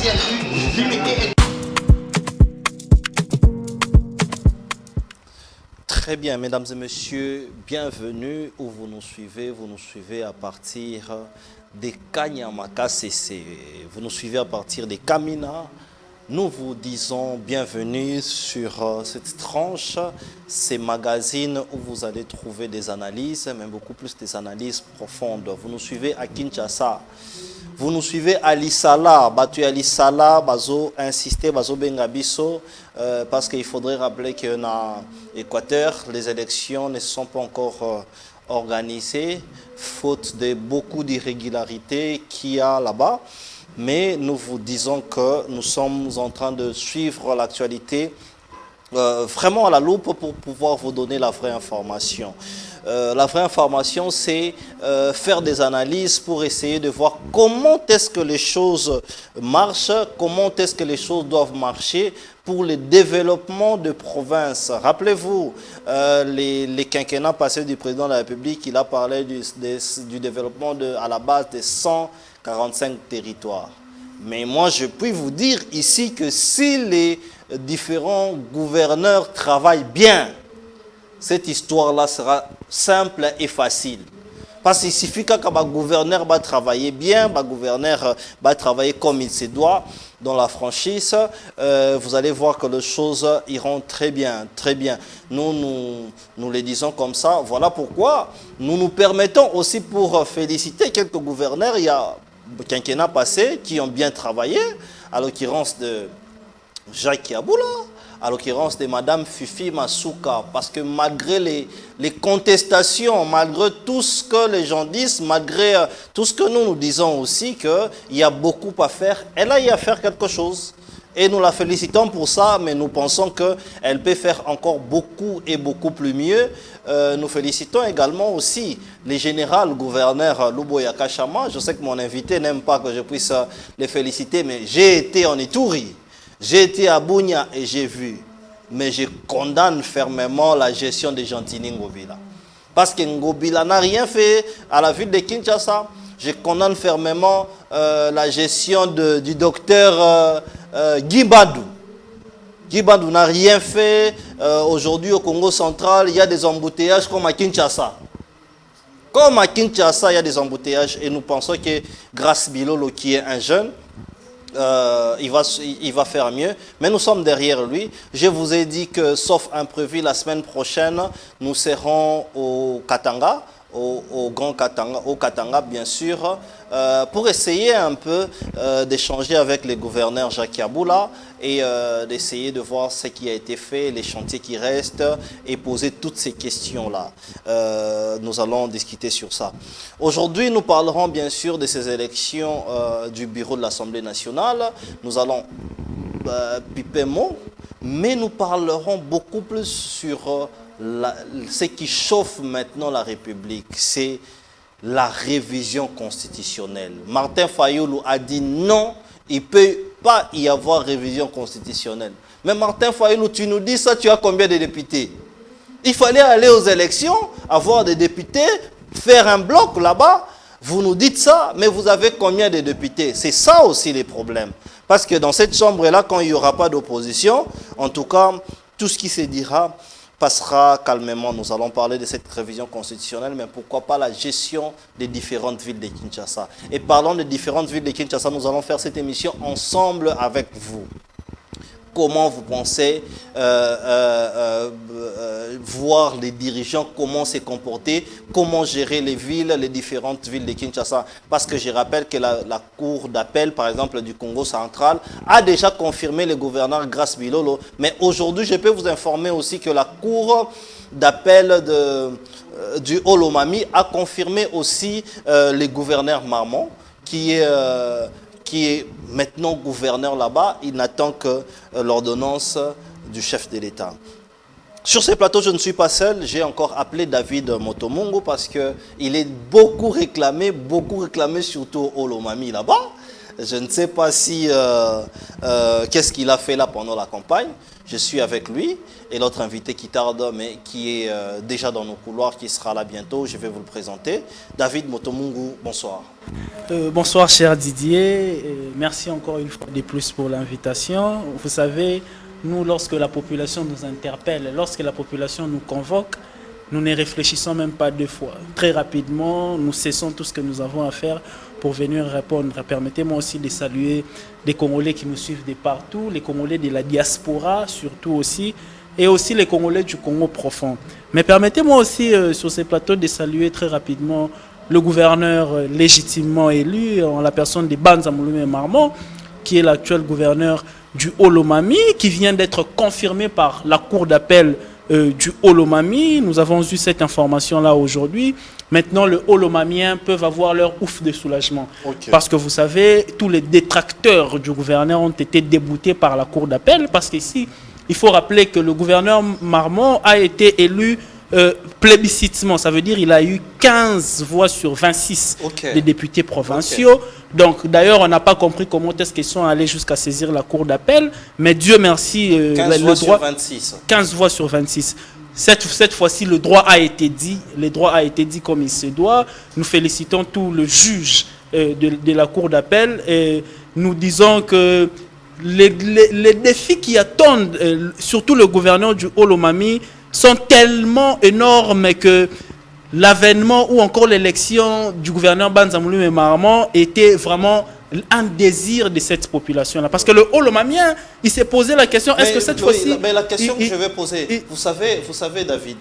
CNU limité. Très bien, mesdames et messieurs, bienvenue où vous nous suivez à partir des Kanyamaka CC, vous nous suivez à partir des Kamina. Nous vous disons bienvenue sur cette tranche, ces magazines où vous allez trouver des analyses, mais beaucoup plus des analyses profondes. Vous nous suivez à Kinshasa. Vous nous suivez à Lissala, Batu à Lissala, Bazo insister, Bazo Bengabiso, parce qu'il faudrait rappeler qu'en Équateur, les élections ne sont pas encore organisées, faute de beaucoup d'irrégularités qu'il y a là-bas. Mais nous vous disons que nous sommes en train de suivre l'actualité vraiment à la loupe pour pouvoir vous donner la vraie information. La vraie information, c'est faire des analyses pour essayer de voir comment est-ce que les choses marchent, comment est-ce que les choses doivent marcher pour le développement de provinces. Rappelez-vous, les quinquennats passés du président de la République, il a parlé du développement à la base des 145 territoires. Mais moi, je puis vous dire ici que si les différents gouverneurs travaillent bien, cette histoire-là sera simple et facile. Parce qu'il suffit qu'un gouverneur va travailler bien, un gouverneur va travailler comme il se doit dans la franchise, vous allez voir que les choses iront très bien, très bien. Nous les disons comme ça. Voilà pourquoi nous nous permettons aussi pour féliciter quelques gouverneurs. Il y a quinquennat passé qui ont bien travaillé, à l'occurrence de Jacques Yaboula, à l'occurrence de Madame Fifi Masuka, parce que malgré les contestations, malgré tout ce que les gens disent, malgré tout ce que nous disons aussi, qu'il y a beaucoup à faire, elle a eu à faire quelque chose. Et nous la félicitons pour ça, mais nous pensons qu'elle peut faire encore beaucoup et beaucoup plus mieux. Nous félicitons également aussi les généraux gouverneurs Luboya Kachama. Je sais que mon invité n'aime pas que je puisse les féliciter, mais j'ai été en Ituri. J'ai été à Bunia et j'ai vu, mais je condamne fermement la gestion de Gentini Ngobila. Parce que Ngobila n'a rien fait à la ville de Kinshasa. Je condamne fermement la gestion du docteur Guy Badou. Guy Badou n'a rien fait. Aujourd'hui au Congo central, il y a des embouteillages comme à Kinshasa. Comme à Kinshasa, il y a des embouteillages et nous pensons que Grace Bilolo, qui est un jeune, il va faire mieux, mais nous sommes derrière lui. Je vous ai dit que, sauf imprévu, la semaine prochaine, nous serons au Katanga, au Grand Katanga, au Katanga bien sûr, pour essayer un peu d'échanger avec les gouverneurs Jacques Yaboula et d'essayer de voir ce qui a été fait, les chantiers qui restent et poser toutes ces questions-là. Nous allons discuter sur ça. Aujourd'hui, nous parlerons bien sûr de ces élections du bureau de l'Assemblée nationale. Nous allons piper mot, mais nous parlerons beaucoup plus sur ce qui chauffe maintenant la République, c'est la révision constitutionnelle. Martin Fayoulou a dit non, il ne peut pas y avoir révision constitutionnelle. Mais Martin Fayoulou, tu nous dis ça, tu as combien de députés? Il fallait aller aux élections, avoir des députés, faire un bloc là-bas. Vous nous dites ça, mais vous avez combien de députés? C'est ça aussi les problèmes. Parce que dans cette chambre-là, quand il n'y aura pas d'opposition, en tout cas, tout ce qui se dira passera calmement. Nous allons parler de cette révision constitutionnelle, mais pourquoi pas la gestion des différentes villes de Kinshasa. Et parlant des différentes villes de Kinshasa, nous allons faire cette émission ensemble avec vous. Comment vous pensez voir les dirigeants, comment se comporter, comment gérer les villes, les différentes villes de Kinshasa. Parce que je rappelle que la cour d'appel, par exemple, du Congo central, a déjà confirmé le gouverneur Grace Bilolo. Mais aujourd'hui, je peux vous informer aussi que la cour d'appel du Olomami a confirmé aussi le gouverneur Marmont, qui est maintenant gouverneur là-bas. Il n'attend que l'ordonnance du chef de l'État. Sur ces plateaux, je ne suis pas seul. J'ai encore appelé David Motomongo parce qu'il est beaucoup réclamé surtout au Olomami là-bas. Je ne sais pas si qu'est-ce qu'il a fait là pendant la campagne. Je suis avec lui et l'autre invité qui tarde, mais qui est déjà dans nos couloirs, qui sera là bientôt. Je vais vous le présenter. David Motomungu, bonsoir. Bonsoir cher Didier, merci encore une fois de plus pour l'invitation. Vous savez, nous lorsque la population nous interpelle, lorsque la population nous convoque, nous ne réfléchissons même pas deux fois. Très rapidement, nous cessons tout ce que nous avons à faire pour venir répondre. Permettez-moi aussi de saluer les Congolais qui nous suivent de partout, les Congolais de la diaspora surtout aussi, et aussi les Congolais du Congo profond. Mais permettez-moi aussi sur ces plateaux de saluer très rapidement le gouverneur légitimement élu en la personne de Banza Mouloumé Marmon, qui est l'actuel gouverneur du Haut-Lomami, qui vient d'être confirmé par la cour d'appel du Haut-Lomami. Nous avons eu cette information-là aujourd'hui. Maintenant, les Haut-Lomamiens peuvent avoir leur ouf de soulagement. Okay. Parce que vous savez, tous les détracteurs du gouverneur ont été déboutés par la cour d'appel. Parce qu'ici, il faut rappeler que le gouverneur Marmon a été élu plébiscitement. Ça veut dire qu'il a eu 15 voix sur 26 des députés provinciaux. Donc, d'ailleurs, on n'a pas compris comment est-ce qu'ils sont allés jusqu'à saisir la cour d'appel. Mais Dieu merci, 15 voix sur 26. 15 voix sur 26. Cette fois-ci, le droit a été dit. Le droit a été dit comme il se doit. Nous félicitons tout le juge de la cour d'appel. Et nous disons que les défis qui attendent, surtout le gouverneur du Haut-Lomami, sont tellement énormes que l'avènement ou encore l'élection du gouverneur Banza Mouloumé Marmon était vraiment un désir de cette population-là. Parce que le Haut-Lomamien, il s'est posé la question, est-ce que cette fois-ci... Mais la question que je vais poser, vous savez David,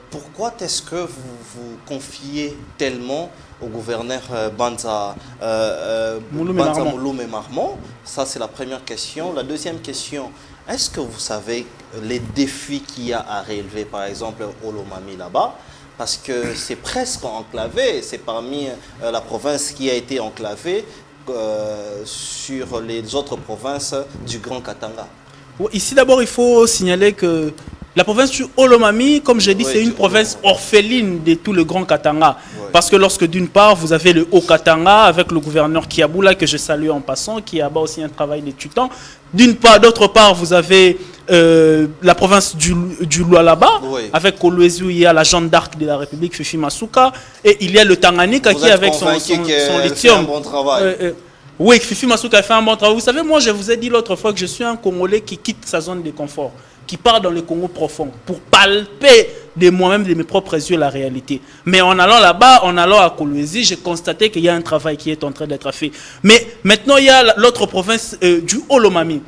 pourquoi est-ce que vous confiez tellement au gouverneur Banza Mouloumé Marmon? Ça, c'est la première question. La deuxième question, est-ce que vous savez les défis qu'il y a à relever, par exemple, au Lomami là-bas? Parce que c'est presque enclavé, c'est parmi la province qui a été enclavée sur les autres provinces du Grand Katanga. Ici, d'abord, il faut signaler que la province du Haut-Lomami, comme j'ai dit, c'est une province orpheline de tout le Grand Katanga. Parce que lorsque d'une part, vous avez le Haut-Katanga avec le gouverneur Kiaboula, que je salue en passant, qui a aussi un travail d'étudiant. D'une part, d'autre part, vous avez la province du Lualaba, avec Kolwezi, il y a la Jeanne d'Arc de la République, Fifi Masuka, et il y a le Tanganyika qui, avec son lithium. Un bon travail. Oui, Fifi Masuka a fait un bon travail. Vous savez, moi, je vous ai dit l'autre fois que je suis un Congolais qui quitte sa zone de confort, qui part dans le Congo profond pour palper de moi-même, de mes propres yeux, la réalité. Mais en allant là-bas, en allant à Kolwezi, j'ai constaté qu'il y a un travail qui est en train d'être fait. Mais maintenant, il y a l'autre province du Haut-Lomami,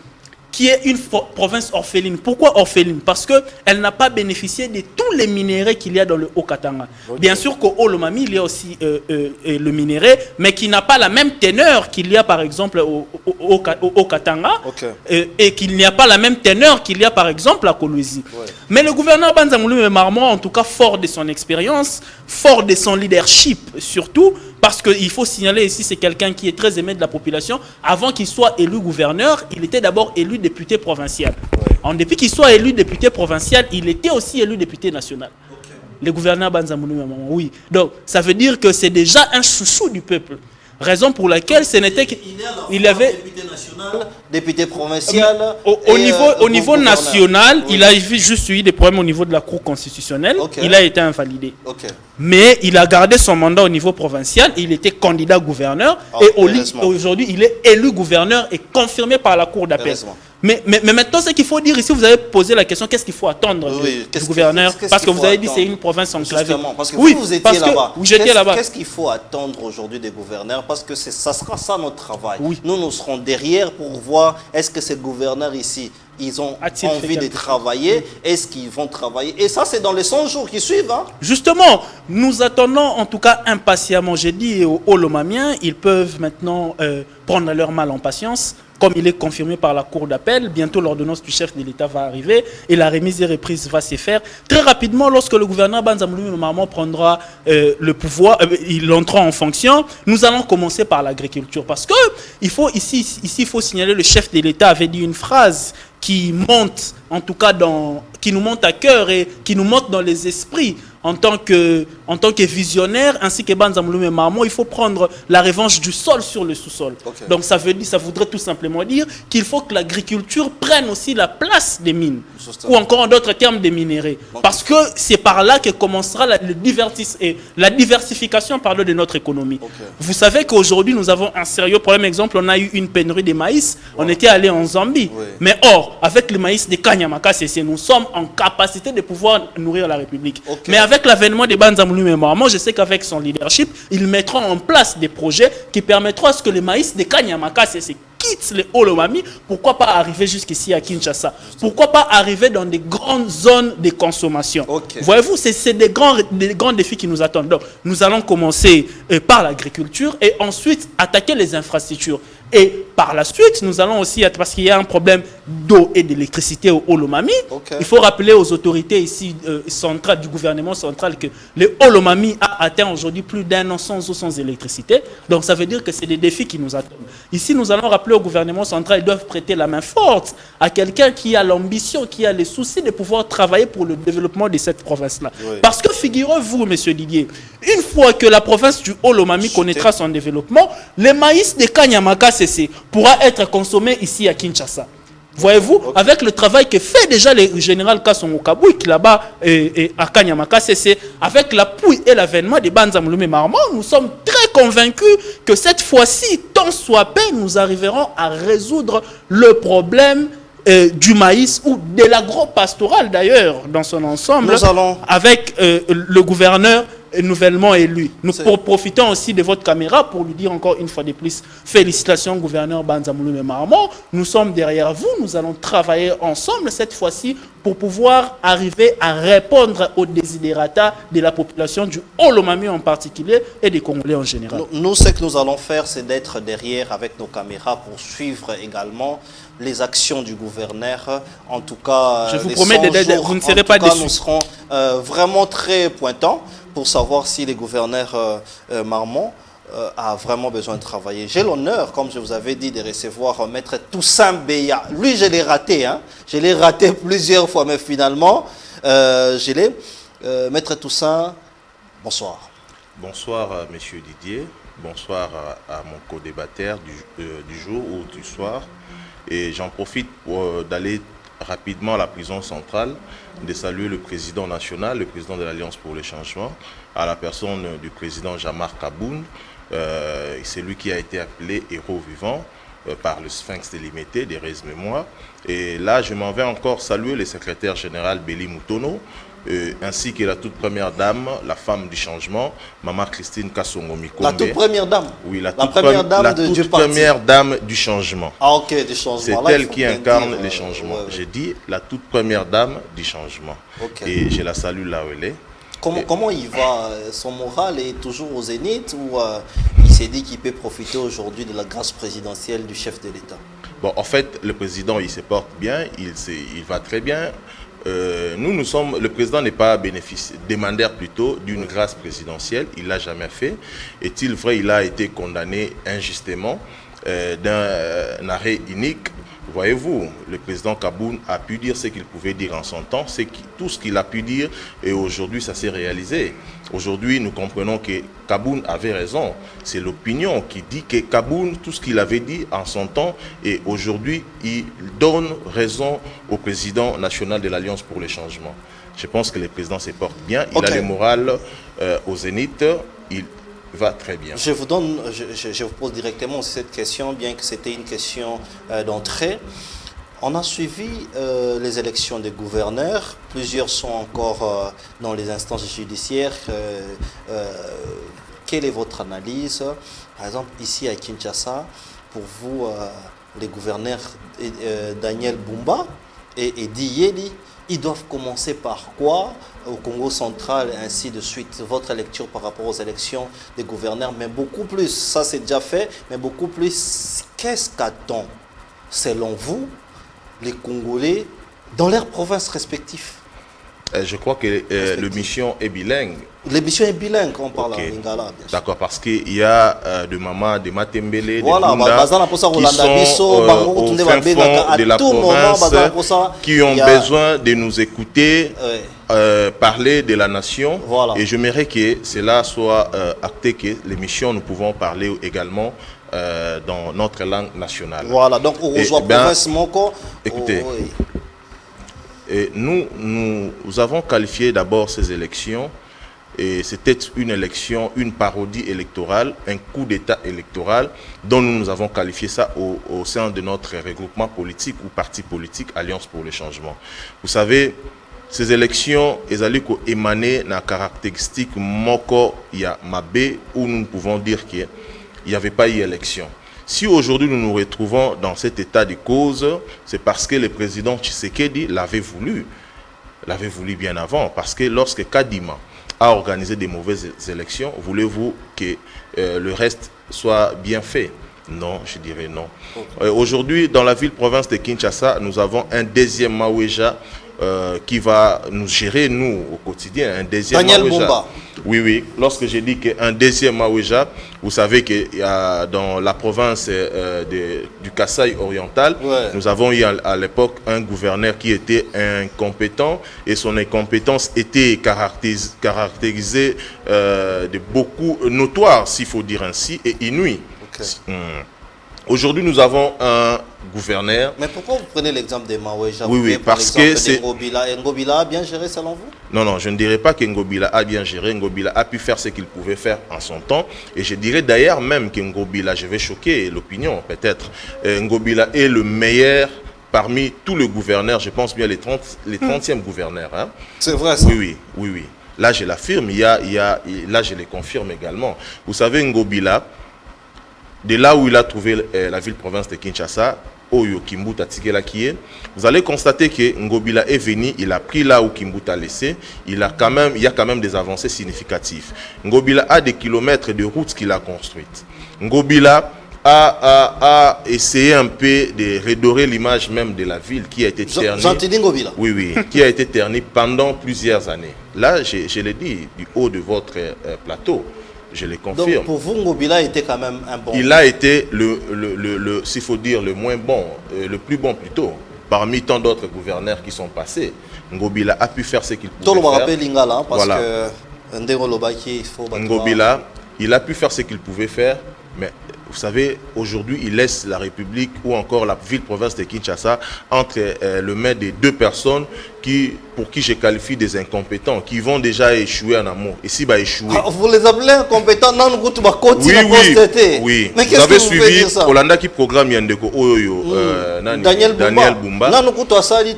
qui est une province orpheline. Pourquoi orpheline? Parce qu'elle n'a pas bénéficié de tous les minéraux qu'il y a dans le Haut-Katanga. Bien sûr qu'au Haut-Lomami, il y a aussi le minerai, mais qui n'a pas la même teneur qu'il y a par exemple au Haut-Katanga, et qu'il n'y a pas la même teneur qu'il y a par exemple à Kolwezi. Mais le gouverneur Banza Mouloumé Marmon, en tout cas fort de son expérience, fort de son leadership surtout, parce qu'il faut signaler ici, c'est quelqu'un qui est très aimé de la population. Avant qu'il soit élu gouverneur, il était d'abord élu député provincial. Depuis qu'il soit élu député provincial, il était aussi élu député national. Le gouverneur Banza Mouloumé Marmon, oui. Donc, ça veut dire que c'est déjà un chouchou du peuple. Raison pour laquelle ce n'était qu'il avait... Député national, député provincial... Au niveau national, il a juste eu des problèmes au niveau de la Cour constitutionnelle. Il a été invalidé. Mais il a gardé son mandat au niveau provincial. Il était candidat gouverneur. Et aujourd'hui, il est élu gouverneur et confirmé par la Cour d'appel. Mais maintenant, ce qu'il faut dire ici, vous avez posé la question, qu'est-ce qu'il faut attendre du gouverneur? Parce que vous avez dit que c'est une province enclavée. Justement, parce que vous étiez là-bas. J'étais là-bas. Qu'est-ce qu'il faut attendre aujourd'hui des gouverneurs? Parce que ça sera ça notre travail. Nous serons derrière pour voir est-ce que ces gouverneurs ici, ils ont envie de travailler, est-ce qu'ils vont travailler? Et ça, c'est dans les 100 jours qui suivent. Justement, nous attendons en tout cas impatiemment. J'ai dit aux Haut-Lomamiens, ils peuvent maintenant prendre leur mal en patience. Comme il est confirmé par la cour d'appel, bientôt l'ordonnance du chef de l'État va arriver et la remise et reprise va se faire. Très rapidement, lorsque le gouverneur Banza Mouloumé Marmon prendra le pouvoir, il entrera en fonction, nous allons commencer par l'agriculture. Parce que ici, il faut signaler, le chef de l'État avait dit une phrase qui monte, en tout cas, qui nous monte à cœur et qui nous monte dans les esprits en tant que visionnaire, ainsi que Banza Mouloumé Marmon, il faut prendre la revanche du sol sur le sous-sol. Okay. Donc ça voudrait tout simplement dire qu'il faut que l'agriculture prenne aussi la place des mines, ou encore en d'autres termes des minéraux. Okay. Parce que c'est par là que commencera la diversification de notre économie. Okay. Vous savez qu'aujourd'hui, nous avons un sérieux problème. Exemple, on a eu une pénurie de maïs. Wow. On était allé en Zambie. Oui. Mais or, avec le maïs de Kanyamaka CC, nous sommes en capacité de pouvoir nourrir la République. Okay. Mais avec l'avènement de Banza Mouloumé Marmon, je sais qu'avec son leadership, ils mettront en place des projets qui permettront à ce que le maïs de Kanyamaka CC quitte les Olomami. Pourquoi pas arriver jusqu'ici à Kinshasa? Pourquoi pas arriver dans des grandes zones de consommation? Okay. Voyez-vous, c'est des grands défis qui nous attendent. Donc, nous allons commencer par l'agriculture et ensuite attaquer les infrastructures. Et par la suite, nous allons aussi, parce qu'il y a un problème d'eau et d'électricité au Olomami, okay. Il faut rappeler aux autorités ici centrales, du gouvernement central, que le Olomami a atteint aujourd'hui plus d'1 an sans eau, sans électricité. Donc ça veut dire que c'est des défis qui nous attendent. Ici, nous allons rappeler au gouvernement central, ils doivent prêter la main forte à quelqu'un qui a l'ambition, qui a les soucis de pouvoir travailler pour le développement de cette province-là. Oui. Parce que figurez-vous, monsieur Didier, une fois que la province du Olomami connaîtra son développement, le maïs de Kanyamaka CC pourra être consommé ici à Kinshasa. Voyez-vous, okay. Avec le travail que fait déjà le général Kasson Okabou, qui là-bas à Kanyamaka CC, avec l'appui et l'avènement de Banza Mouloumé Marmon, nous sommes très convaincus que cette fois-ci, tant soit peu, nous arriverons à résoudre le problème du maïs ou de l'agro-pastoral d'ailleurs dans son ensemble, avec le gouverneur nouvellement élu. Nous profitons aussi de votre caméra pour lui dire encore une fois de plus, félicitations gouverneur Banza Mouloumé Marmon. Nous sommes derrière vous, nous allons travailler ensemble cette fois-ci pour pouvoir arriver à répondre aux desiderata de la population du Olomami en particulier et des Congolais en général. Nous, ce que nous allons faire, c'est d'être derrière avec nos caméras pour suivre également les actions du gouverneur. En tout cas, je vous promets, vous ne serez pas déçus. Nous serons vraiment très pointants pour savoir si les gouverneurs Marmon a vraiment besoin de travailler. J'ai l'honneur, comme je vous avais dit, de recevoir Maître Toussaint Beya. Lui, je l'ai raté. Hein? Je l'ai raté plusieurs fois, mais finalement, je l'ai. Maître Toussaint, bonsoir. Bonsoir, Monsieur Didier. Bonsoir à mon co-débatteur du jour ou du soir. Et j'en profite pour d'aller rapidement à la prison centrale, de saluer le président national, le président de l'Alliance pour le changement, à la personne du président Jean-Marc Kaboun. C'est lui qui a été appelé héros vivant par le Sphinx délimité des Reyes Mémoire. Et là, je m'en vais encore saluer le secrétaire général Béli Moutono, ainsi que la toute première dame, la femme du changement, Maman Christine Kassongo Mikombe. La toute première dame? Oui, la toute première dame du changement. Ah ok, du changement. C'est elle qui incarne les changements. J'ai dit la toute première dame du changement. Okay. Et je la salue là où elle est. Comment il va? Son moral est toujours au zénith ou il s'est dit qu'il peut profiter aujourd'hui de la grâce présidentielle du chef de l'État? Bon, en fait, le président, il se porte bien, il va très bien. Nous sommes, le président n'est pas demandeur plutôt d'une grâce présidentielle, il ne l'a jamais fait. Est-il vrai, il a été condamné injustement d'un arrêt unique? Voyez-vous, le président Kaboun a pu dire ce qu'il pouvait dire en son temps, c'est tout ce qu'il a pu dire et aujourd'hui ça s'est réalisé. Aujourd'hui nous comprenons que Kaboun avait raison, c'est l'opinion qui dit que Kaboun, tout ce qu'il avait dit en son temps et aujourd'hui il donne raison au président national de l'Alliance pour le changement. Je pense que le président se porte bien, il a le moral au zénith, il va très bien. Je vous pose directement cette question, bien que c'était une question d'entrée. On a suivi les élections des gouverneurs. Plusieurs sont encore dans les instances judiciaires. Quelle est votre analyse? Par exemple, ici à Kinshasa, pour vous, les gouverneurs Daniel Bumba et Edi Yeli, ils doivent commencer par quoi au Congo central et ainsi de suite? Votre lecture par rapport aux élections des gouverneurs, mais beaucoup plus, ça c'est déjà fait, mais beaucoup plus, qu'est-ce qu'attend, selon vous, les Congolais dans leurs provinces respectives? Je crois que le mission est bilingue. L'émission est bilingue, on parle en lingala. D'accord, parce qu'il y a de Mama, de Matembele, voilà, de Bunda, qui sont au fin fond de la province, qui ont besoin de nous écouter parler de la nation. Voilà. Et j'aimerais que cela soit acté, que l'émission, nous pouvons parler également dans notre langue nationale. Voilà, donc on reçoit province Moko. Écoutez, et nous avons qualifié d'abord ces élections, et c'était une élection, une parodie électorale, un coup d'État électoral, dont nous avons qualifié ça au sein de notre regroupement politique ou parti politique Alliance pour le changement. Vous savez, ces élections, elles allaient émaner na caractéristique moko ya mabe, où nous pouvons dire qu'il n'y avait pas eu élection. Si aujourd'hui nous nous retrouvons dans cet état de cause, c'est parce que le président Tshisekedi l'avait voulu bien avant. Parce que lorsque Kadima a organisé des mauvaises élections, voulez-vous que le reste soit bien fait? Non, je dirais non. Aujourd'hui, dans la ville-province de Kinshasa, nous avons un deuxième Maouéja qui va nous gérer, nous, au quotidien. Un deuxième Daniel Maouéja. Bumba. Oui, oui. Lorsque j'ai dit qu'un deuxième Maouéja, vous savez que dans la province du Kasaï oriental, nous avons eu à l'époque un gouverneur qui était incompétent et son incompétence était caractérisée de beaucoup notoire, s'il faut dire ainsi, et inouï. Okay. Aujourd'hui, nous avons un gouverneur. Mais pourquoi vous prenez l'exemple des Maouéja? Oui, parce que c'est... Ngobila a bien géré selon vous? Non, je ne dirais pas que Ngobila a bien géré. Ngobila a pu faire ce qu'il pouvait faire en son temps. Et je dirais d'ailleurs même que Ngobila, je vais choquer l'opinion peut-être, Ngobila est le meilleur parmi tous les gouverneurs, je pense bien les 30e gouverneurs. Hein. C'est vrai ça? Oui. Là, je l'affirme, là, je le confirme également. Vous savez, Ngobila, de là où il a trouvé la ville-province de Kinshasa, Oyo Kimbuta Tikela Kie, vous allez constater que Ngobila est venu, il a pris là où Kimbuta a laissé, il y a quand même des avancées significatives. Ngobila a des kilomètres de routes qu'il a construites. Ngobila a essayé un peu de redorer l'image même de la ville qui a été ternie. Ngobila. Oui, qui a été ternie pendant plusieurs années. Là, je l'ai dit du haut de votre plateau. Je le confirme. Donc pour vous, Ngobila était quand même un bon... Il a été s'il faut dire, le moins bon, le plus bon plutôt, parmi tant d'autres gouverneurs qui sont passés. Ngobila a pu faire ce qu'il pouvait faire. Lingala, parce voilà. Que Ngobila, il a pu faire ce qu'il pouvait faire, mais vous savez, aujourd'hui, il laisse la République ou encore la ville-province de Kinshasa entre le main de deux personnes pour qui je qualifie des incompétents, qui vont déjà échouer en amour. Et si échouer. Vous les appelez incompétents? Oui. Mais vous avez suivi Olanda qui programme Yandeko Daniel Bumba.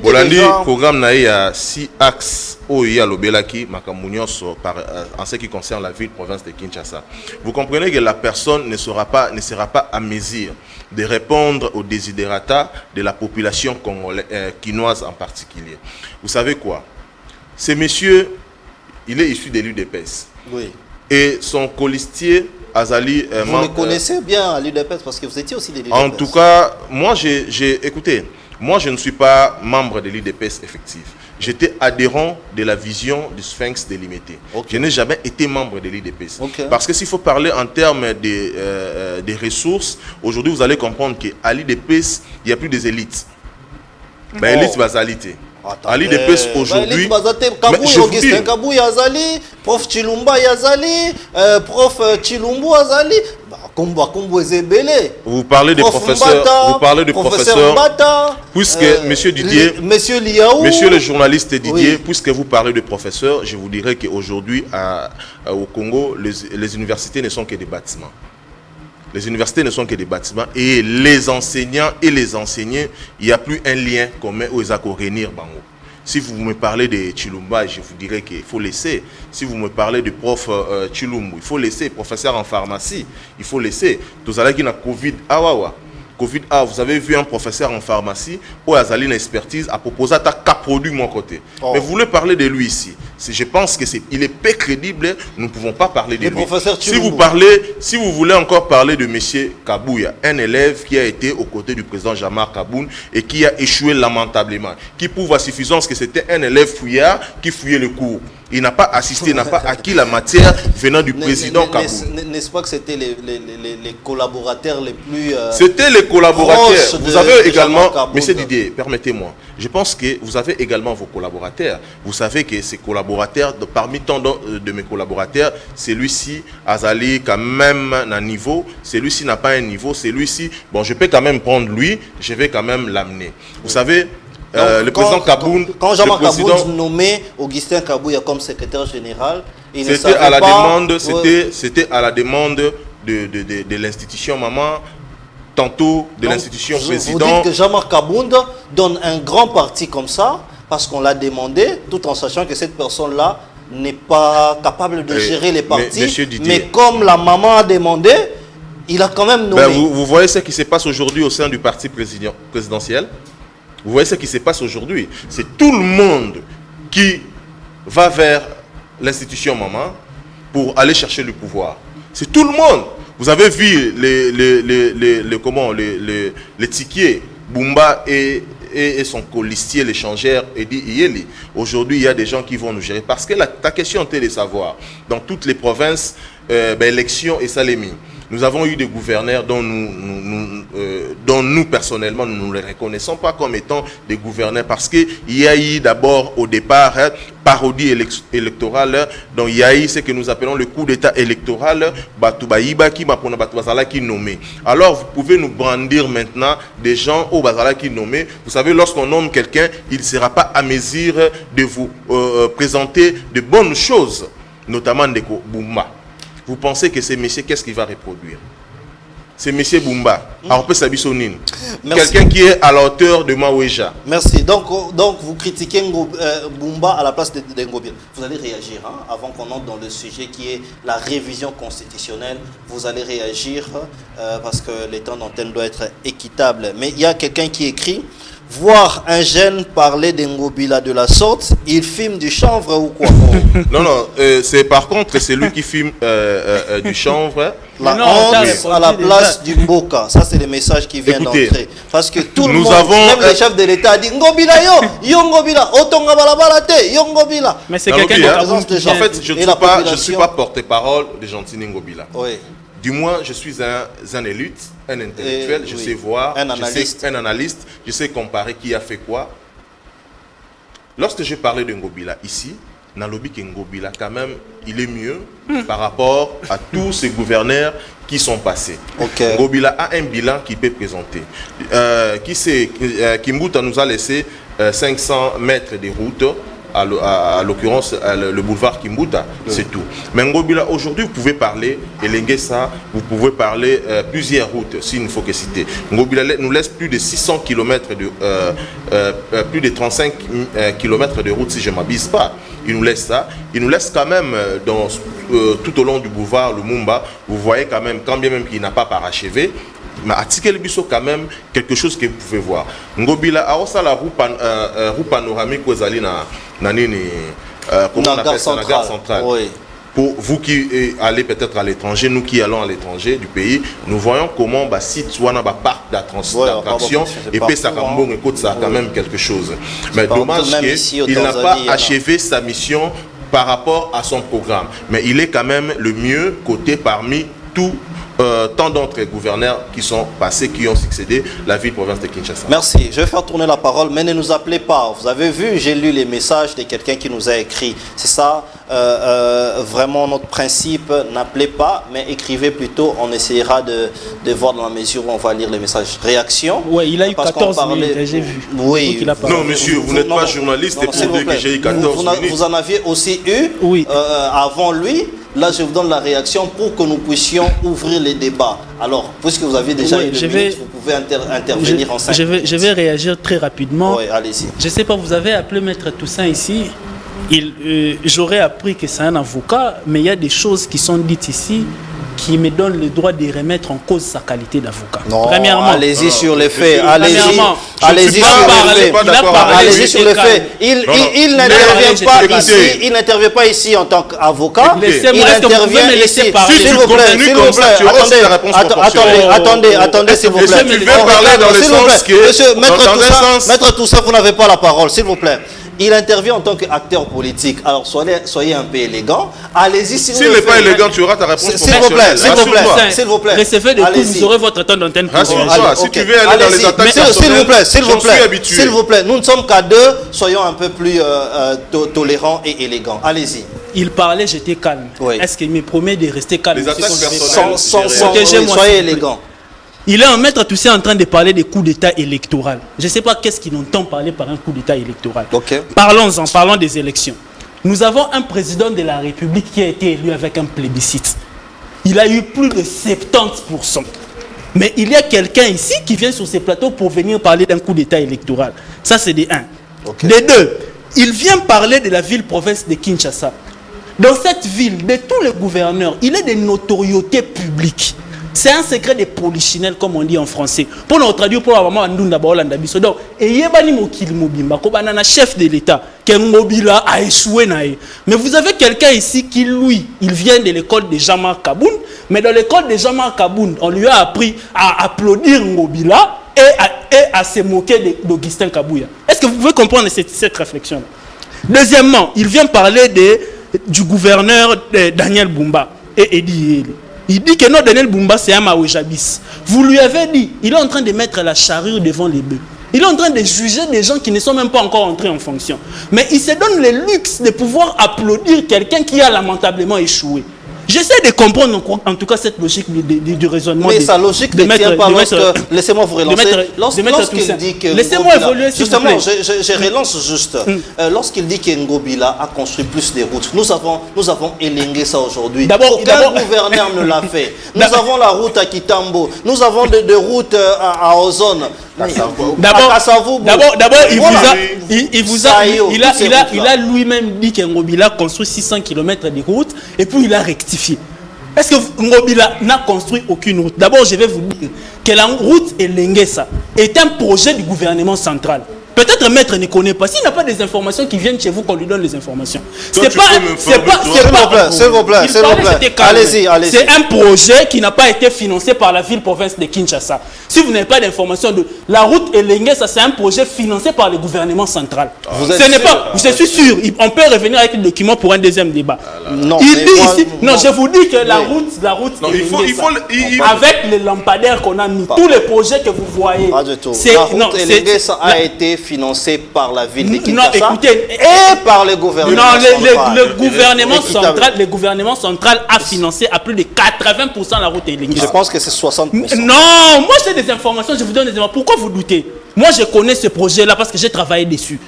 Olandi programme Naïa 6 axes Lobelaki Makamunyoso en ce qui concerne la ville-province de Kinshasa. Vous comprenez que la personne ne sera pas à mesure de répondre aux desiderata de la population quinoise en particulier. Vous savez quoi? Ce monsieur, il est issu de l'UDPS. Oui. Et son colistier, Azali... vous le connaissez bien à l'UDPS parce que vous étiez aussi de l'UDPS. En tout cas, moi, écoutez, moi, je ne suis pas membre de l'UDPS effectif. J'étais adhérent de la vision du Sphinx délimité. Okay. Je n'ai jamais été membre de l'IDPS. Okay. Parce que s'il faut parler en termes des ressources, aujourd'hui, vous allez comprendre qu'à l'IDPS, il n'y a plus des élites. Élite basalité. À l'IDPS aujourd'hui, Kabou Yazali, prof Chilumba Yazali, prof Chilumbu Yazali. Vous parlez des professeurs, puisque monsieur Didier, monsieur Liaou, monsieur le journaliste Didier, puisque vous parlez de professeurs, je vous dirais qu'aujourd'hui au Congo, les universités ne sont que des bâtiments. Les universités ne sont que des bâtiments et les enseignants et les enseignants, il n'y a plus un lien commun aux réunir Bango. Si vous me parlez de Chilumba, je vous dirais qu'il faut laisser. Si vous me parlez du prof Chilumbu, il faut laisser. Professeur en pharmacie, il faut laisser. Tout ça là qui a Covid, vous avez vu un professeur en pharmacie où il a une expertise à proposer à ta produit mon côté. Mais vous voulez parler de lui ici. je pense qu'il est peu crédible, nous ne pouvons pas parler de lui. Si vous voulez encore parler de M. Kabouya, un élève qui a été aux côtés du président Jean-Marc Kaboun et qui a échoué lamentablement, qui prouve à suffisance que c'était un élève fouillard qui fouillait le cours. Il n'a pas assisté, il n'a pas acquis la matière venant du président Kaboun. N'est-ce pas que c'était les collaborateurs les plus... c'était les collaborateurs. Vous avez également... Monsieur Didier, permettez-moi. Je pense que vous avez également vos collaborateurs. Vous savez que ces collaborateurs, parmi tant de mes collaborateurs, celui-ci a allé quand même un niveau. Celui-ci n'a pas un niveau. Celui-ci, bon, je peux quand même prendre lui, je vais quand même l'amener. Vous savez... le président Kaboun, quand Jean-Marc Kaboun nommait Augustin Kabouya comme secrétaire général, c'était à la demande de l'institution maman, tantôt de l'institution président. Vous dites que Jean-Marc Kaboun donne un grand parti comme ça parce qu'on l'a demandé, tout en sachant que cette personne-là n'est pas capable de gérer les partis. Mais comme la maman a demandé, il a quand même nommé. Vous voyez ce qui se passe aujourd'hui au sein du parti présidentiel. Vous voyez ce qui se passe aujourd'hui. C'est tout le monde qui va vers l'institution maman pour aller chercher le pouvoir. C'est tout le monde. Vous avez vu les tickets, Bumba et son colistier, l'échangeur, Edi Iyeli. Aujourd'hui, il y a des gens qui vont nous gérer. Parce que ta question était de savoir, dans toutes les provinces, élections et Salémi, nous avons eu des gouverneurs dont nous personnellement, nous ne les reconnaissons pas comme étant des gouverneurs parce qu'il y a eu d'abord au départ parodie électorale, donc il y a eu ce que nous appelons le coup d'état électoral, qui nommé. Alors vous pouvez nous brandir maintenant des gens au Bazala qui nommé. Vous savez, lorsqu'on nomme quelqu'un, il ne sera pas à mesure de vous présenter de bonnes choses, notamment Ndeko Bumba. Vous pensez que c'est monsieur, qu'est-ce qu'il va reproduire? C'est monsieur Bumba. Alors, peut s'abissonner. Quelqu'un qui est à la hauteur de Maouéja. Merci. Donc vous critiquez Bumba à la place de Ngobila. Vous allez réagir, hein, avant qu'on entre dans le sujet qui est la révision constitutionnelle. Vous allez réagir parce que le temps d'antenne doit être équitable. Mais il y a quelqu'un qui écrit: voir un jeune parler d'Ngobila de la sorte, il filme du chanvre ou quoi? Non, c'est par contre, c'est lui qui filme du chanvre. La honte à la place du Mboka. Ça, c'est le message qui vient d'entrer. Parce que tout le monde, même le chef de l'État, a dit Ngobila yo Ngobila, Otonga Balabalate, yo Ngobila. Mais c'est quelqu'un qui en fait, je ne suis pas porte-parole de Gentini Ngobila. Oui. Du moins, je suis un élite, un intellectuel, je sais voir, un analyste, je sais comparer qui a fait quoi. Lorsque j'ai parlé de Ngobila ici, Nalobi Ngobila, quand même, il est mieux par rapport à tous ces gouverneurs qui sont passés. Okay. Ngobila a un bilan qui peut présenter. Kimbuta nous a laissé 500 mètres de route. À l'occurrence le boulevard Kimbuta, c'est tout. Mais Ngobila, aujourd'hui, vous pouvez parler, et Lenguesa, vous pouvez parler plusieurs routes, s'il ne faut que citer. Ngobila nous laisse plus de 600 km, plus de 35 km de route, si je ne m'abuse pas. Il nous laisse ça. Il nous laisse quand même, tout au long du boulevard Lumumba, vous voyez quand même, quand bien même qu'il n'a pas parachevé, mais à Tikelbiso quand même quelque chose que vous pouvez voir. Ngobila a aussi la roue panoramique aux allez na gare centrale. Oui. Pour vous qui allez peut-être à l'étranger, nous qui allons à l'étranger du pays, nous voyons comment site soit dans parc d'attraction et puis ça a quand même quelque chose. Mais dommage qu'il n'a pas achevé sa mission par rapport à son programme. Mais il est quand même le mieux coté parmi tous tant d'autres gouverneurs qui sont passés, qui ont succédé la ville-province de Kinshasa. Merci. Je vais faire tourner la parole, mais ne nous appelez pas. Vous avez vu, j'ai lu les messages de quelqu'un qui nous a écrit. C'est ça, vraiment notre principe. N'appelez pas, mais écrivez plutôt. On essaiera de voir dans la mesure où on va lire les messages. Réaction? Oui, il a eu 14 minutes, j'ai vu. Oui. Non, monsieur, vous n'êtes pas journaliste et pour dire que j'ai eu 14 minutes. Vous en aviez aussi eu avant lui. Là, je vous donne la réaction pour que nous puissions ouvrir les débats. Alors, puisque vous avez déjà eu le minute, vous pouvez intervenir en 5 minutes. Je vais réagir très rapidement. Oui, allez-y. Je ne sais pas, vous avez appelé Maître Toussaint ici. J'aurais appris que c'est un avocat, mais il y a des choses qui sont dites ici qui me donnent le droit de remettre en cause sa qualité d'avocat. Non, premièrement, allez-y sur les faits. Allez-y. Allez-y sur les faits. Allez-y sur les faits. Il n'intervient pas ici. Il n'intervient pas ici en tant qu'avocat. Il intervient ici. S'il vous plaît, s'il vous plaît. Attendez, s'il vous plaît. Tu veux parler dans le sens que... Monsieur, maître Toussaint, vous n'avez pas la parole, s'il vous plaît. Il intervient en tant qu'acteur politique. Alors soyez un peu élégant. Allez-y. S'il n'est pas élégant, tu auras ta réponse professionnelle. S'il vous plaît. Recevez des coups, vous aurez votre temps d'antenne. Rassure-toi, si tu veux aller dans les attaques s'il vous plaît. Nous ne sommes qu'à deux. Soyons un peu plus tolérants et élégants. Allez-y. Il parlait, j'étais calme. Oui. Est-ce qu'il me promet de rester calme? Les attaques personnelles. Soyez élégant. Il est en maître Toussaint en train de parler des coups d'État électoraux. Je ne sais pas qu'est-ce qu'il entend parler par un coup d'État électoral. Okay. Parlons des élections. Nous avons un président de la République qui a été élu avec un plébiscite. Il a eu plus de 70%. Mais il y a quelqu'un ici qui vient sur ces plateaux pour venir parler d'un coup d'État électoral. Ça, c'est des 1. Okay. Des 2, il vient parler de la ville-province de Kinshasa. Dans cette ville, de tous les gouverneurs, il est de notoriété publique. C'est un secret de polichinelle, comme on dit en français. Pour nous traduire, pour avoir Ndunda Baolanda Biso. Donc, et Yebani Mokil Mobimba, comme un chef de l'État, qui Mobila a échoué. Mais vous avez quelqu'un ici qui, lui, il vient de l'école de Jean-Marc Kaboun. Mais dans l'école de Jean-Marc Kaboun, on lui a appris à applaudir Mobila et à se moquer d'Augustin Kabouya. Est-ce que vous pouvez comprendre cette réflexion-là? Deuxièmement, il vient parler du gouverneur Daniel Bumba et Eddie Yele. Il dit que non, Daniel Bumba, c'est un Maouejabis. Vous lui avez dit, il est en train de mettre la charrue devant les bœufs. Il est en train de juger des gens qui ne sont même pas encore entrés en fonction. Mais il se donne le luxe de pouvoir applaudir quelqu'un qui a lamentablement échoué. J'essaie de comprendre en tout cas cette logique du raisonnement. Mais sa logique ne tient pas lorsque... Laissez-moi vous relancer. Lorsqu'il dit que... Laissez-moi évoluer, s'il vous plaît. Justement, je relance juste. Lorsqu'il dit que Ngobila a construit plus de routes, nous avons élingué ça aujourd'hui. Aucun gouverneur ne l'a fait. Nous avons la route à Kitambo. Nous avons des routes à Ozone. D'abord, il a lui-même dit que Ngobila construit 600 km de routes et puis il a rectifié. Est-ce que Ngobila n'a construit aucune route? D'abord, je vais vous dire que la route Elengesa est un projet du gouvernement central. Peut-être maître ne connaît pas. S'il n'a pas des informations qui viennent chez vous, qu'on lui donne les informations. S'il vous plaît. Allez-y. C'est un projet qui n'a pas été financé par la ville-province de Kinshasa. Si vous n'avez pas d'informations de la route Elengesa, c'est un projet financé par le gouvernement central. Je suis sûr. On peut revenir avec le document pour un deuxième débat. Je vous dis que la route Elengesa, avec les lampadaires qu'on a mis, tous les projets que vous voyez, la route Elengesa a été financé par la ville de Kinshasa et par le gouvernement central. Le gouvernement central a financé à plus de 80% la route Elengesa. Je pense que c'est 60%. Non, moi j'ai des informations, je vous donne des informations. Pourquoi vous doutez? Moi je connais ce projet-là parce que j'ai travaillé dessus.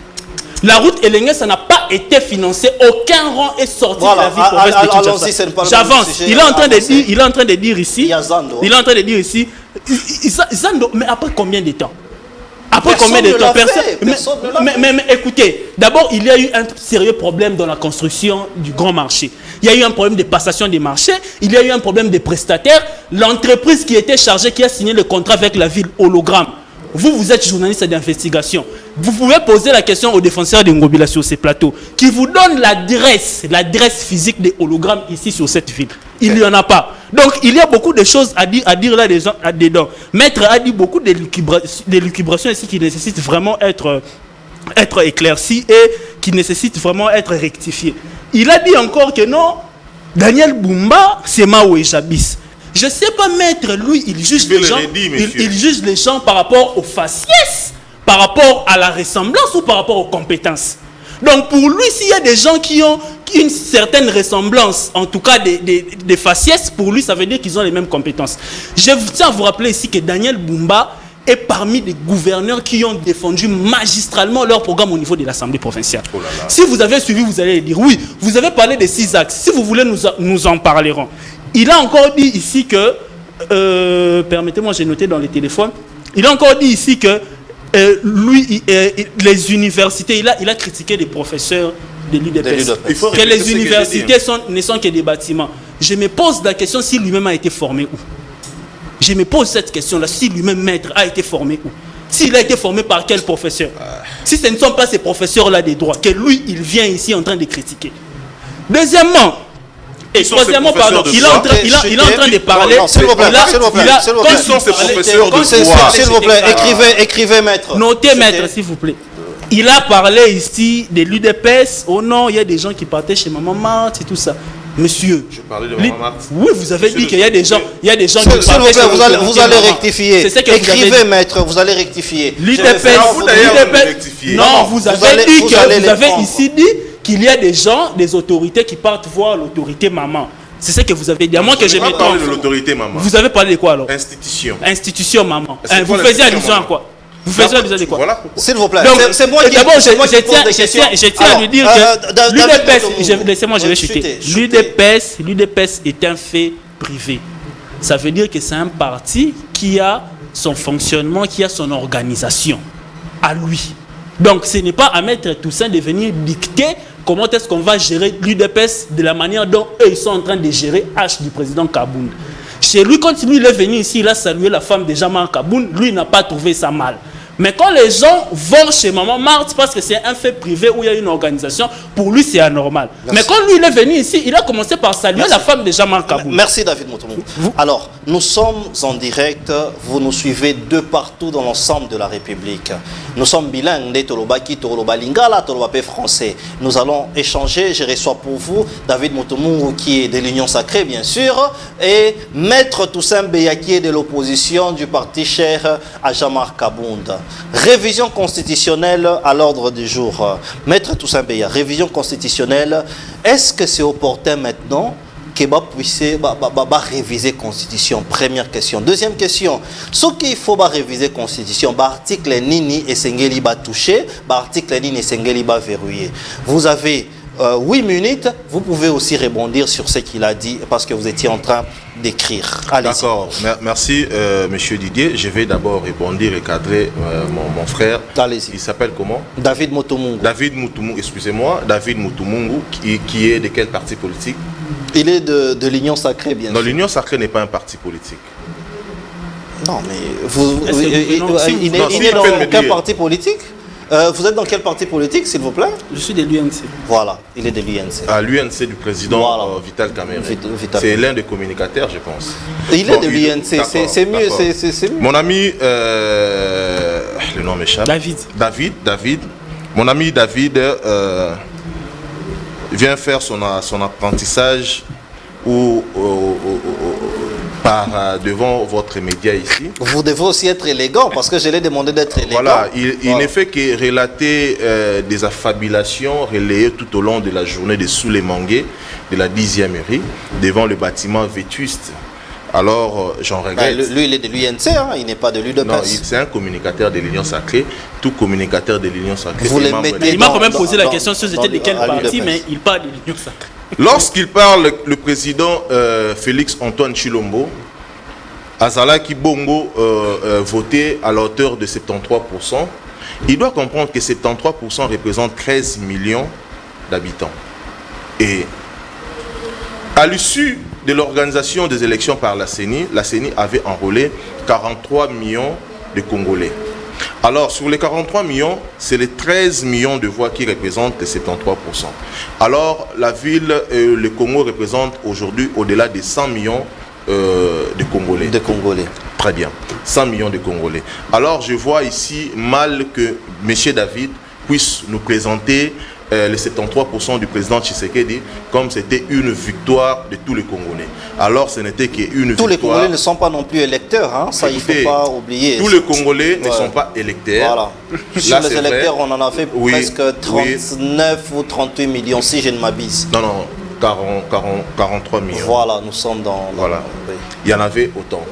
La route Elengesa n'a pas été financée, aucun rang est sorti de la ville-province de Kinshasa. J'avance. Il est en train de dire ici, Zando, mais après combien de temps? Après combien de temps? Mais écoutez, d'abord, il y a eu un sérieux problème dans la construction du grand marché. Il y a eu un problème de passation des marchés. Il y a eu un problème de prestataires. L'entreprise qui était chargée, qui a signé le contrat avec la ville Hologramme. Vous êtes journaliste d'investigation. Vous pouvez poser la question aux défenseurs de Ngobila sur ces plateaux, qui vous donnent l'adresse physique des hologrammes ici sur cette ville. Il n'y en a pas. Donc, il y a beaucoup de choses à dire là-dedans. Maître a dit beaucoup de lucubrations ici qui nécessitent vraiment être éclaircies et qui nécessitent vraiment être rectifiées. Il a dit encore que non, Daniel Bumba, c'est Maouejabis. Je ne sais pas, maître, lui, il juge les gens par rapport aux faciès, par rapport à la ressemblance ou par rapport aux compétences. Donc pour lui, s'il y a des gens qui ont une certaine ressemblance, en tout cas des faciès, pour lui, ça veut dire qu'ils ont les mêmes compétences. Je tiens à vous rappeler ici que Daniel Bumba est parmi les gouverneurs qui ont défendu magistralement leur programme au niveau de l'Assemblée provinciale. Oh là là. Si vous avez suivi, vous allez dire, oui, vous avez parlé des 6 axes. Si vous voulez, nous en parlerons. Il a encore dit ici que, permettez-moi, j'ai noté dans les téléphones, il a encore dit ici que les universités, il a critiqué les professeurs de l'UDPS. Que les universités ne sont que des bâtiments. Je me pose la question si lui-même a été formé où. Je me pose cette question-là, si lui-même maître a été formé où. S'il a été formé par quel professeur? Si ce ne sont pas ces professeurs-là des droits, que lui, il vient ici en train de critiquer. Deuxièmement, et troisièmement, pardon, il est en train de parler. S'il vous plaît, Qui sont ces professeurs de droit? S'il vous plaît, écrivez, maître. Notez, maître, s'il vous plaît. Il a parlé ici de l'UDPS. Oh non, il y a des gens qui partaient chez Maman Marthe et tout ça. Monsieur, je parlais de Maman Marthe. Oui, vous avez dit qu'il y a des gens, qui partaient chez vous allez rectifier. Écrivez, maître, vous allez rectifier. L'UDPS, non, vous avez dit que vous avez ici dit qu'il y a des gens, des autorités qui partent voir l'autorité maman. C'est ce que vous avez dit. À moins que je m'étonne. Parlé de l'autorité maman. Vous avez parlé de quoi alors? Institution. Institution maman. Vous faisiez allusion à quoi? Vous faisiez allusion à quoi? Voilà pourquoi. S'il vous plaît. C'est moi qui. D'abord, je tiens à lui dire que l'UDPS, laissez-moi, je vais chuter. L'UDPS est un fait privé. Ça veut dire que c'est un parti qui a son fonctionnement, qui a son organisation à lui. Donc, ce n'est pas à Maître Toussaint de venir dicter comment est-ce qu'on va gérer l'UDPS de la manière dont eux, ils sont en train de gérer H du président Kabound. Chez lui, quand lui il est venu ici, il a salué la femme de Jean-Marc Kabound, lui, il n'a pas trouvé ça mal. Mais quand les gens vont chez Maman Marthe, parce que c'est un fait privé où il y a une organisation, pour lui, c'est anormal. Merci. Mais quand lui, il est venu ici, il a commencé par saluer la femme de Jean-Marc Kabound. Merci, David Motomou. Alors, nous sommes en direct, vous nous suivez de partout dans l'ensemble de la République. Nous sommes bilingues, des Tolobaki, Toloba Lingala, Tolobapé français. Nous allons échanger, je reçois pour vous David Motomou, qui est de l'Union Sacrée, bien sûr, et Maître Toussaint Beya, qui est de l'opposition du parti cher à Jean-Marc Kabound. Révision constitutionnelle à l'ordre du jour. Maître Toussaint Beya, révision constitutionnelle, est-ce que c'est opportun maintenant que puisse réviser la Constitution? Première question. Deuxième question, ce qu'il faut réviser la Constitution, l'article Nini et Sengeli va toucher, l'article Nini et Sengeli va verrouiller. Vous avez 8 minutes, vous pouvez aussi rebondir sur ce qu'il a dit parce que vous étiez en train d'écrire. D'accord, merci Monsieur Didier. Je vais d'abord rebondir et cadrer mon frère. Il s'appelle comment? David Motomungu. David Motomungu, excusez-moi, David Motomungu, qui est de quel parti politique? Il est de l'Union Sacrée, bien sûr. Non, l'Union Sacrée n'est pas un parti politique. Non, mais il est dans quel parti politique? Vous êtes dans quel parti politique, s'il vous plaît? Je suis de l'UNC. Voilà, il est de l'UNC. À l'UNC du président Vital Kamerhe. C'est l'un des communicateurs, je pense. Il est de l'UNC, c'est mieux, c'est mieux. Mon ami, le nom m'échappe. David. Mon ami David vient faire son apprentissage devant votre média ici. Vous devez aussi être élégant parce que je l'ai demandé d'être élégant. Voilà, il ne fait que relater des affabulations relayées tout au long de la journée de sous les manguets de la 10e mairie devant le bâtiment vétuste. Alors, j'en regrette. Lui, il est de l'UNC, hein, il n'est pas de l'UDPS. Non, c'est un communicateur de l'Union Sacrée. Tout communicateur de l'Union Sacrée. Il m'a quand même posé la question si c'était de quel parti, mais il parle de l'Union Sacrée. Lorsqu'il parle, le président Félix Antoine Chilombo, Azalaki Bongo voté à la hauteur de 73%, il doit comprendre que 73% représente 13 millions d'habitants. Et à l'issue de l'organisation des élections par la CENI avait enrôlé 43 millions de Congolais. Alors, sur les 43 millions, c'est les 13 millions de voix qui représentent les 73%. Alors, la ville, le Congo représente aujourd'hui au-delà de 100 millions de Congolais. Très bien, 100 millions de Congolais. Alors, je vois ici mal que M. David puisse nous présenter les 73% du président Tshisekedi comme c'était une victoire de tous les Congolais. Alors ce n'était qu'une victoire. Tous les Congolais ne sont pas non plus électeurs, hein? Ça écoutez, il ne faut pas oublier. Tous les Congolais ne sont pas électeurs. Voilà. Sur les électeurs, on en a fait presque 39 ou 38 millions, si je ne m'abuse. Non, 43 millions. Voilà, nous sommes dans... Voilà. Il y en avait autant.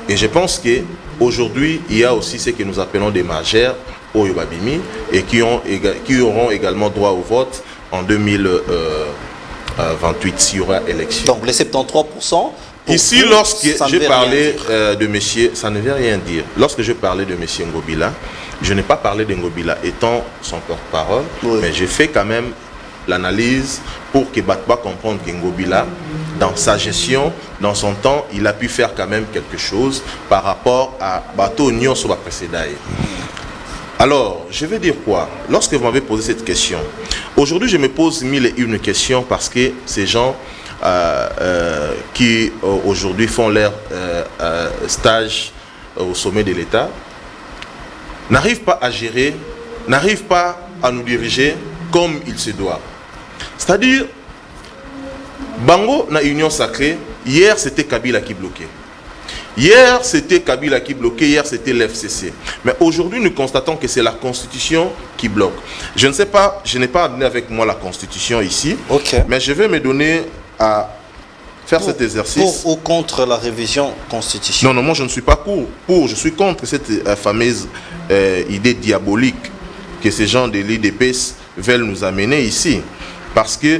Et je pense qu'aujourd'hui, il y a aussi ce que nous appelons des majeurs au Yobabimi et qui auront également droit au vote en 2028 s'il y aura élection. Donc les 73%. Ici, lorsque j'ai parlé de monsieur, ça ne veut rien dire. Lorsque je parlais de monsieur Ngobila, je n'ai pas parlé de Ngobila étant son porte-parole, mais j'ai fait quand même l'analyse pour que Batba comprenne que Ngobila, dans sa gestion, dans son temps, il a pu faire quand même quelque chose par rapport à Bato Nyon sur la précédente. Alors, je vais dire quoi? Lorsque vous m'avez posé cette question, aujourd'hui je me pose 1001 questions parce que ces gens qui aujourd'hui font leur stage au sommet de l'État n'arrivent pas à gérer, n'arrivent pas à nous diriger comme il se doit. C'est-à-dire, Bango na Union Sacrée, hier c'était Kabila qui bloquait. Hier c'était Kabila qui bloquait, hier c'était l'FCC. Mais aujourd'hui nous constatons que c'est la Constitution qui bloque. Je ne sais pas, je n'ai pas amené avec moi la Constitution ici, mais je vais me donner à faire cet exercice. Pour ou contre la révision constitutionnelle? Non, moi je ne suis pas pour, je suis contre cette fameuse idée diabolique que ces gens de l'IDPS veulent nous amener ici. Parce que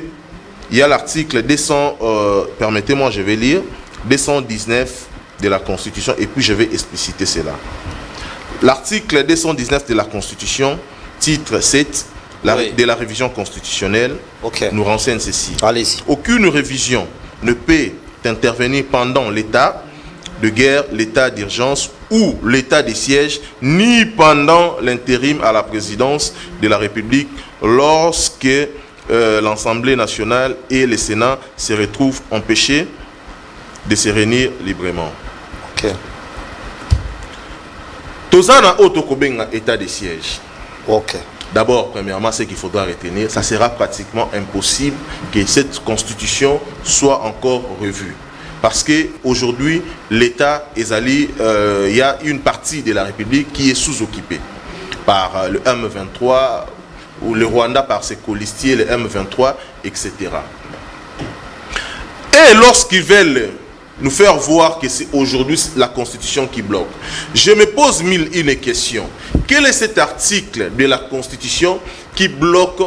il y a l'article 200, permettez-moi, je vais lire, 219 de la Constitution, et puis je vais expliciter cela. L'article 219 de la Constitution, titre 7, de la révision constitutionnelle, nous renseigne ceci. Allez-y. Aucune révision ne peut intervenir pendant l'état de guerre, l'état d'urgence ou l'état de siège, ni pendant l'intérim à la présidence de la République, lorsque l'Assemblée nationale et le Sénat se retrouvent empêchés de se réunir librement. Tozana Otokobenga état de siège. D'abord, premièrement, ce qu'il faudra retenir, ça sera pratiquement impossible que cette constitution soit encore revue. Parce qu'aujourd'hui, l'État est allé, il y a une partie de la République qui est sous-occupée par le M23, ou le Rwanda par ses colistiers, le M23, etc. Et lorsqu'ils veulent nous faire voir que c'est aujourd'hui la Constitution qui bloque, je me pose 1001 questions. Quel est cet article de la Constitution qui bloque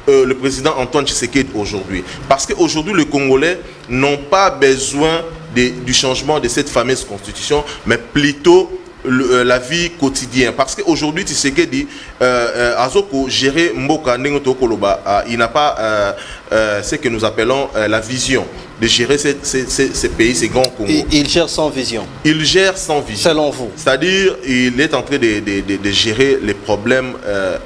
le président Antoine Tshisekedi aujourd'hui? Parce qu'aujourd'hui, les Congolais n'ont pas besoin du changement de cette fameuse Constitution, mais plutôt la vie quotidienne. Parce qu'aujourd'hui, Tshisekedi Azoko gérer Mboka Nengoto Koloba, il n'a pas ce que nous appelons la vision de gérer ces pays, ces grands Congo. Il gère sans vision. Il gère sans vision. Selon vous. C'est-à-dire, il est en train de gérer les problèmes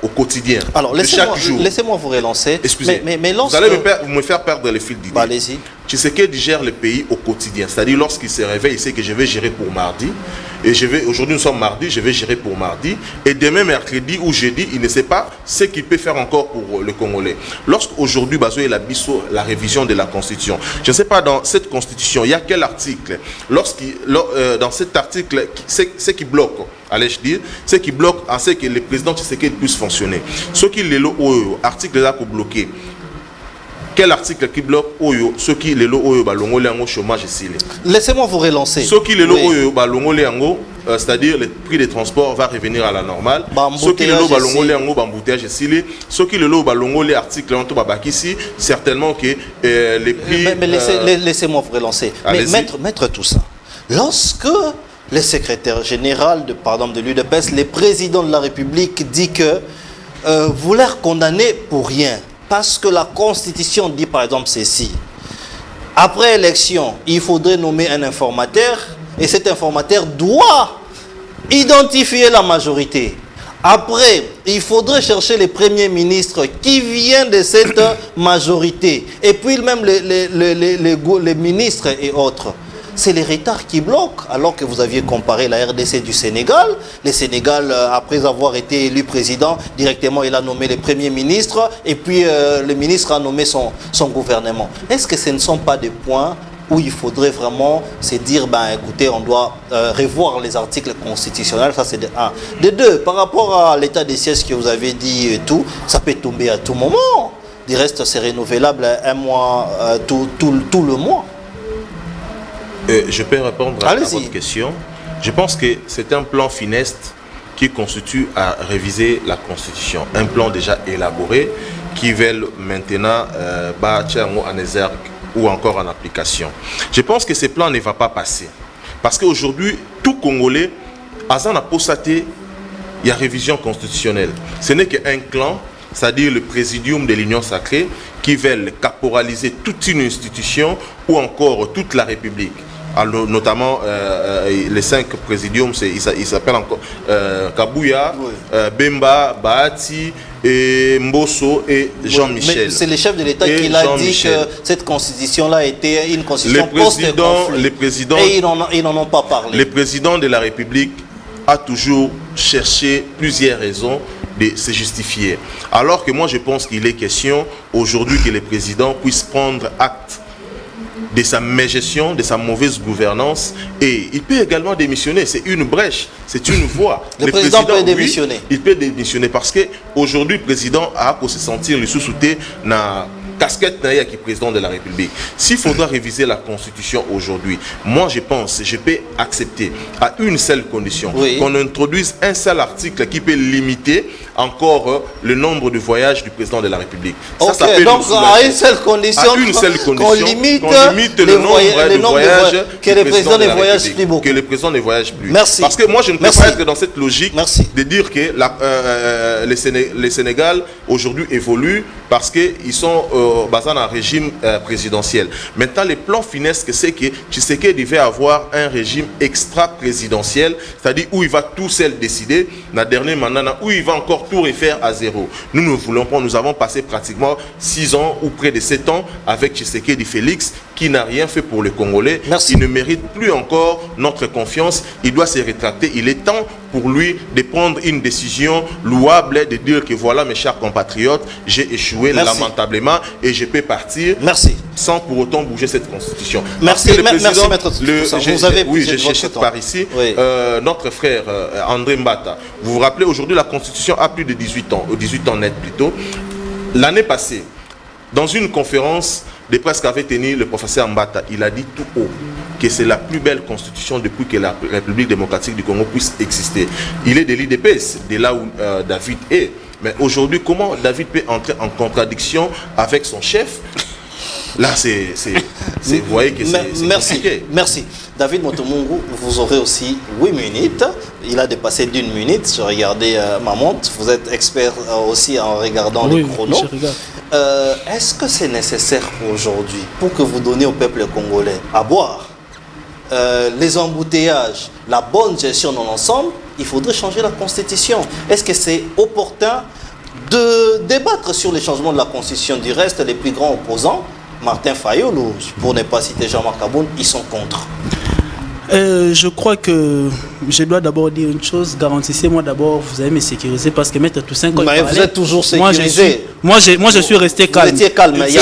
au quotidien. Alors, laissez-moi vous relancer. Excusez, mais lorsque... vous allez me faire perdre le fil d'idée. Bah, allez-y. Tshisekedi gère le pays au quotidien. C'est-à-dire, lorsqu'il se réveille, il sait que je vais gérer pour mardi. Et aujourd'hui, nous sommes mardi, je vais gérer pour mardi. Et demain, mercredi ou jeudi, il ne sait pas ce qu'il peut faire encore pour le Congolais. Lorsqu'aujourd'hui, la révision de la Constitution, je ne sais pas dans cette Constitution, il y a quel article? Dans cet article, ce qui bloque, allez-je dire, ce qui bloque, c'est que le président Tshisekedi puisse fonctionner. Ce qui est l'article là pour bloquer. Quel article qui bloque ceux qui les au chômage ici? Laissez-moi vous relancer. Ceux qui les c'est-à-dire le prix des transports va revenir à la normale. Ceux qui les embouteillage ici, ceux qui les articles ici, certainement que les prix. Mais laissez-moi vous relancer. Mais mettre tout ça. Lorsque le secrétaire général de l'UDPS, le président de la République dit que vous l'êtes condamné pour rien. Parce que la Constitution dit par exemple ceci. Après élection, il faudrait nommer un informateur et cet informateur doit identifier la majorité. Après, il faudrait chercher les premiers ministres qui viennent de cette majorité. Et puis même les ministres et autres. C'est les retards qui bloquent, alors que vous aviez comparé la RDC du Sénégal. Le Sénégal, après avoir été élu président, directement il a nommé les premiers ministres et puis le ministre a nommé son gouvernement. Est-ce que ce ne sont pas des points où il faudrait vraiment se dire, écoutez, on doit revoir les articles constitutionnels? Ça c'est de un. De deux, par rapport à l'état des sièges que vous avez dit et tout, ça peut tomber à tout moment. Du reste, c'est renouvelable un mois, tout le mois. Je peux répondre à votre question. Je pense que c'est un plan funeste qui constitue à réviser la Constitution. Un plan déjà élaboré qui veulent maintenant en exergue ou encore en application. Je pense que ce plan ne va pas passer. Parce qu'aujourd'hui, tout Congolais, Azan a posaté, il y a révision constitutionnelle. Ce n'est qu'un clan, c'est-à-dire le présidium de l'Union sacrée, qui veulent caporaliser toute une institution ou encore toute la République. notamment les 5 présidiums, ils s'appellent encore Kabouya, Bemba, Bahati, et Mbosso et Jean-Michel. C'est le chef de l'État qui l'a dit que cette constitution-là était une constitution post-conflit. Et ils n'en ont pas parlé. Le président de la République a toujours cherché plusieurs raisons de se justifier. Alors que moi je pense qu'il est question aujourd'hui que le président puisse prendre acte de sa mégestion, de sa mauvaise gouvernance, et il peut également démissionner. C'est une brèche, c'est une voie. Le président peut démissionner. Oui, il peut démissionner parce que aujourd'hui le président a pour se sentir le sous-souté na casquette qui est président de la République. S'il faudra réviser la Constitution aujourd'hui, moi je pense, je peux accepter à une seule condition, qu'on introduise un seul article qui peut limiter encore le nombre de voyages du président de la République. Ça peut donc à une seule condition, qu'on limite le nombre de voyages, que le président ne voyage plus beaucoup. Que le président ne voyage plus. Merci. Parce que moi je ne peux pas être dans cette logique de dire que le Sénégal aujourd'hui évolue parce qu'ils sont basés dans un régime présidentiel. Maintenant, les plans finesques, c'est que Tshisekedi devait avoir un régime extra-présidentiel, c'est-à-dire où il va tout seul décider, dans le dernier mandat, où il va encore tout refaire à zéro. Nous ne voulons pas, nous avons passé pratiquement 6 ans ou près de 7 ans avec Tshisekedi Félix, qui n'a rien fait pour les Congolais. Merci. Il ne mérite plus encore notre confiance. Il doit se rétracter. Il est temps pour lui de prendre une décision louable, de dire que voilà, mes chers compatriotes, j'ai échoué lamentablement et je peux partir sans pour autant bouger cette constitution. Merci, merci Maître Toussaint. Vous avez je cite par ici notre frère André Mbata. Vous vous rappelez, aujourd'hui la constitution a plus de 18 ans, 18 ans net plutôt. L'année passée, dans une conférence de presse qu'avait tenu le professeur Mbata, il a dit tout haut que c'est la plus belle constitution depuis que la République démocratique du Congo puisse exister. Il est de l'IDPS, de là où David est. Mais aujourd'hui, comment David peut entrer en contradiction avec son chef? Là, vous voyez que c'est compliqué. Merci. David Motomungu, vous aurez aussi 8 minutes. Il a dépassé d'1 minute. Je regardais ma montre. Vous êtes expert aussi en regardant les chronos. Est-ce que c'est nécessaire aujourd'hui pour que vous donniez au peuple congolais à boire, les embouteillages, la bonne gestion dans l'ensemble? Il faudrait changer la constitution. Est-ce que c'est opportun de débattre sur les changements de la constitution? Du reste, les plus grands opposants, Martin Fayulu, pour ne pas citer Jean-Marc Aboun, ils sont contre. Je crois que je dois d'abord dire une chose. Garantissez-moi d'abord, vous allez me sécuriser parce que Maître Toussaint, quand vous êtes toujours sécurisé. Moi, je suis resté calme. Vous étiez calme. Il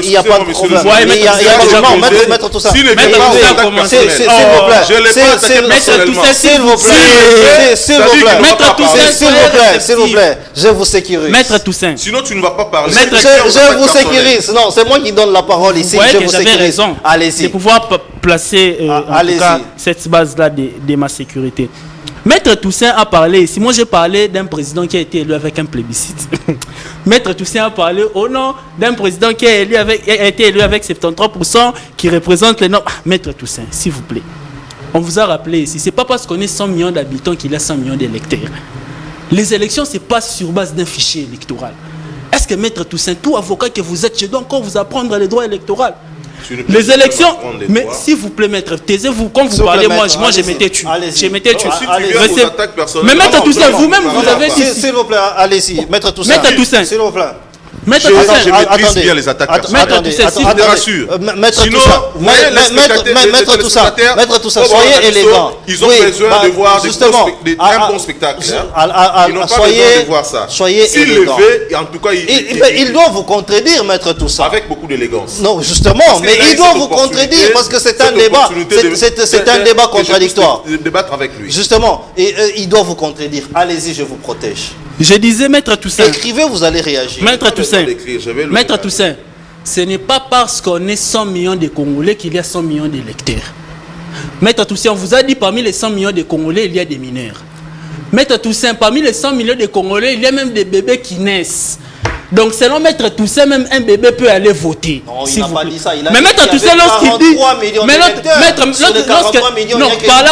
n'y a pas de problème. Maître Toussaint. S'il vous plaît. S'il vous plaît. Je vous sécurise. Maître Toussaint. Sinon, tu ne vas pas parler. Je vous sécurise. Non, c'est moi qui donne la parole ici. Je vous sécurise. Allez-y. C'est pouvoir placer en tout cas cette base-là de ma sécurité. Maître Toussaint a parlé ici. Moi, j'ai parlé d'un président qui a été élu avec un plébiscite. Maître Toussaint a parlé au nom d'un président qui a été élu avec 73% qui représente les normes. Maître Toussaint, s'il vous plaît. On vous a rappelé ici, c'est pas parce qu'on est 100 millions d'habitants qu'il y a 100 millions d'électeurs. Les élections se passent sur base d'un fichier électoral. Est-ce que Maître Toussaint, tout avocat que vous êtes, je dois encore vous apprendre les droits électoraux? Les élections, mais s'il vous plaît, maître, taisez-vous. Quand vous parlez, moi je m'étais tué. Je m'étais tué. Mais Maître Toussaint, vous-même, vous avez dit. S'il vous plaît, allez-y. Maître Toussaint. Maître Toussaint. S'il vous plaît. Maître Toussaint, je maîtrise bien les attaques personnelles. Maître Toussaint, je te rassure. Maître Toussaint, soyez élégant. Ils ont besoin de voir un bon spectacle. Ils n'ont pas besoin de voir ça. Soyez élégant. En tout cas, il doit vous contredire, Maître Toussaint. Avec beaucoup d'élégance. Non, justement, mais il doit vous contredire parce que c'est un débat. C'est un débat contradictoire. Débattre avec lui. Justement, et il doit vous contredire. Allez-y, je vous protège. Je disais, Maître Toussaint. Écrivez, vous allez réagir. Maître Toussaint, ce n'est pas parce qu'on est 100 millions de Congolais qu'il y a 100 millions d'électeurs. Maître Toussaint, on vous a dit parmi les 100 millions de Congolais, il y a des mineurs. Maître Toussaint, parmi les 100 millions de Congolais, il y a même des bébés qui naissent. Donc, selon Maître Toussaint, même un bébé peut aller voter. Non, il n'a pas dit ça. Il a mais dit Maître Toussaint, lorsqu'il dit. Mais Maître millions, non, par là.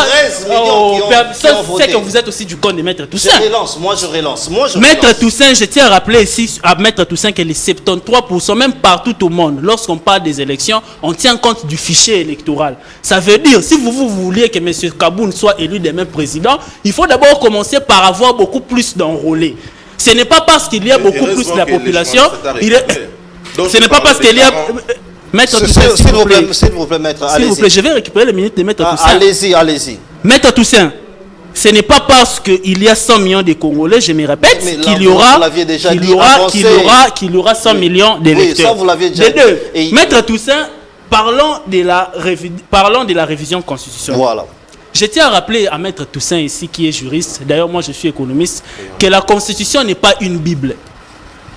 C'est que vous êtes aussi du compte de Maître Toussaint. Je relance. Maître Toussaint, je tiens à rappeler ici à Maître Toussaint que les 73%, même partout au monde, lorsqu'on parle des élections, on tient compte du fichier électoral. Ça veut dire, si vous vouliez que M. Kaboun soit élu demain président, il faut d'abord commencer par avoir beaucoup plus d'enrôlés. Ce n'est pas parce qu'il y a beaucoup plus de la population. Ce n'est pas parce qu'il y a. Maître Toussaint, s'il vous plaît, maître. S'il vous plaît, je vais récupérer les minutes de Maître Toussaint. Allez-y. Maître Toussaint, ce n'est pas parce qu'il y a 100 millions de Congolais, je me répète, qu'il y aura 100 millions d'électeurs. Oui, ça vous l'aviez déjà dit. Maître Toussaint, parlons de la révision constitutionnelle. Voilà. Je tiens à rappeler à Maître Toussaint ici, qui est juriste, d'ailleurs moi je suis économiste, que la Constitution n'est pas une Bible.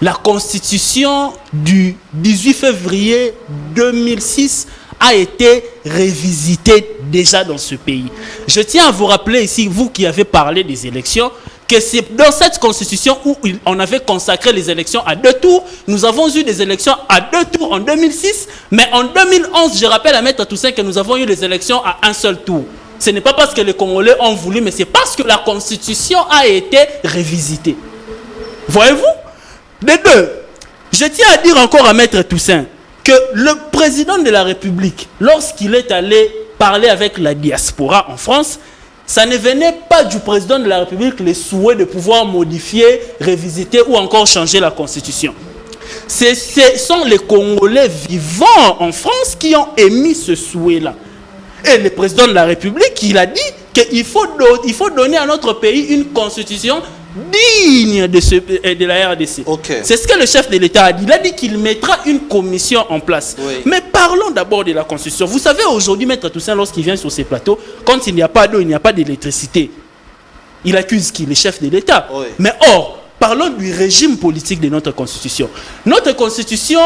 La Constitution du 18 février 2006 a été révisitée déjà dans ce pays. Je tiens à vous rappeler ici, vous qui avez parlé des élections, que c'est dans cette Constitution où on avait consacré les élections à 2 tours. Nous avons eu des élections à 2 tours en 2006, mais en 2011, je rappelle à Maître Toussaint que nous avons eu les élections à un seul tour. Ce n'est pas parce que les Congolais ont voulu, mais c'est parce que la Constitution a été révisitée. Voyez-vous? De deux, je tiens à dire encore à Maître Toussaint que le président de la République, lorsqu'il est allé parler avec la diaspora en France, ça ne venait pas du président de la République le souhait de pouvoir modifier, révisiter ou encore changer la Constitution. Ce sont les Congolais vivant en France qui ont émis ce souhait-là. Et le président de la République, il a dit qu'il faut donner à notre pays une constitution digne de la RDC. Okay. C'est ce que le chef de l'État a dit. Il a dit qu'il mettra une commission en place. Oui. Mais parlons d'abord de la constitution. Vous savez, aujourd'hui, Maître Toussaint, lorsqu'il vient sur ces plateaux, quand il n'y a pas d'eau, il n'y a pas d'électricité, il accuse qui? Le chef de l'État. Oui. Mais or, parlons du régime politique de notre constitution. Notre constitution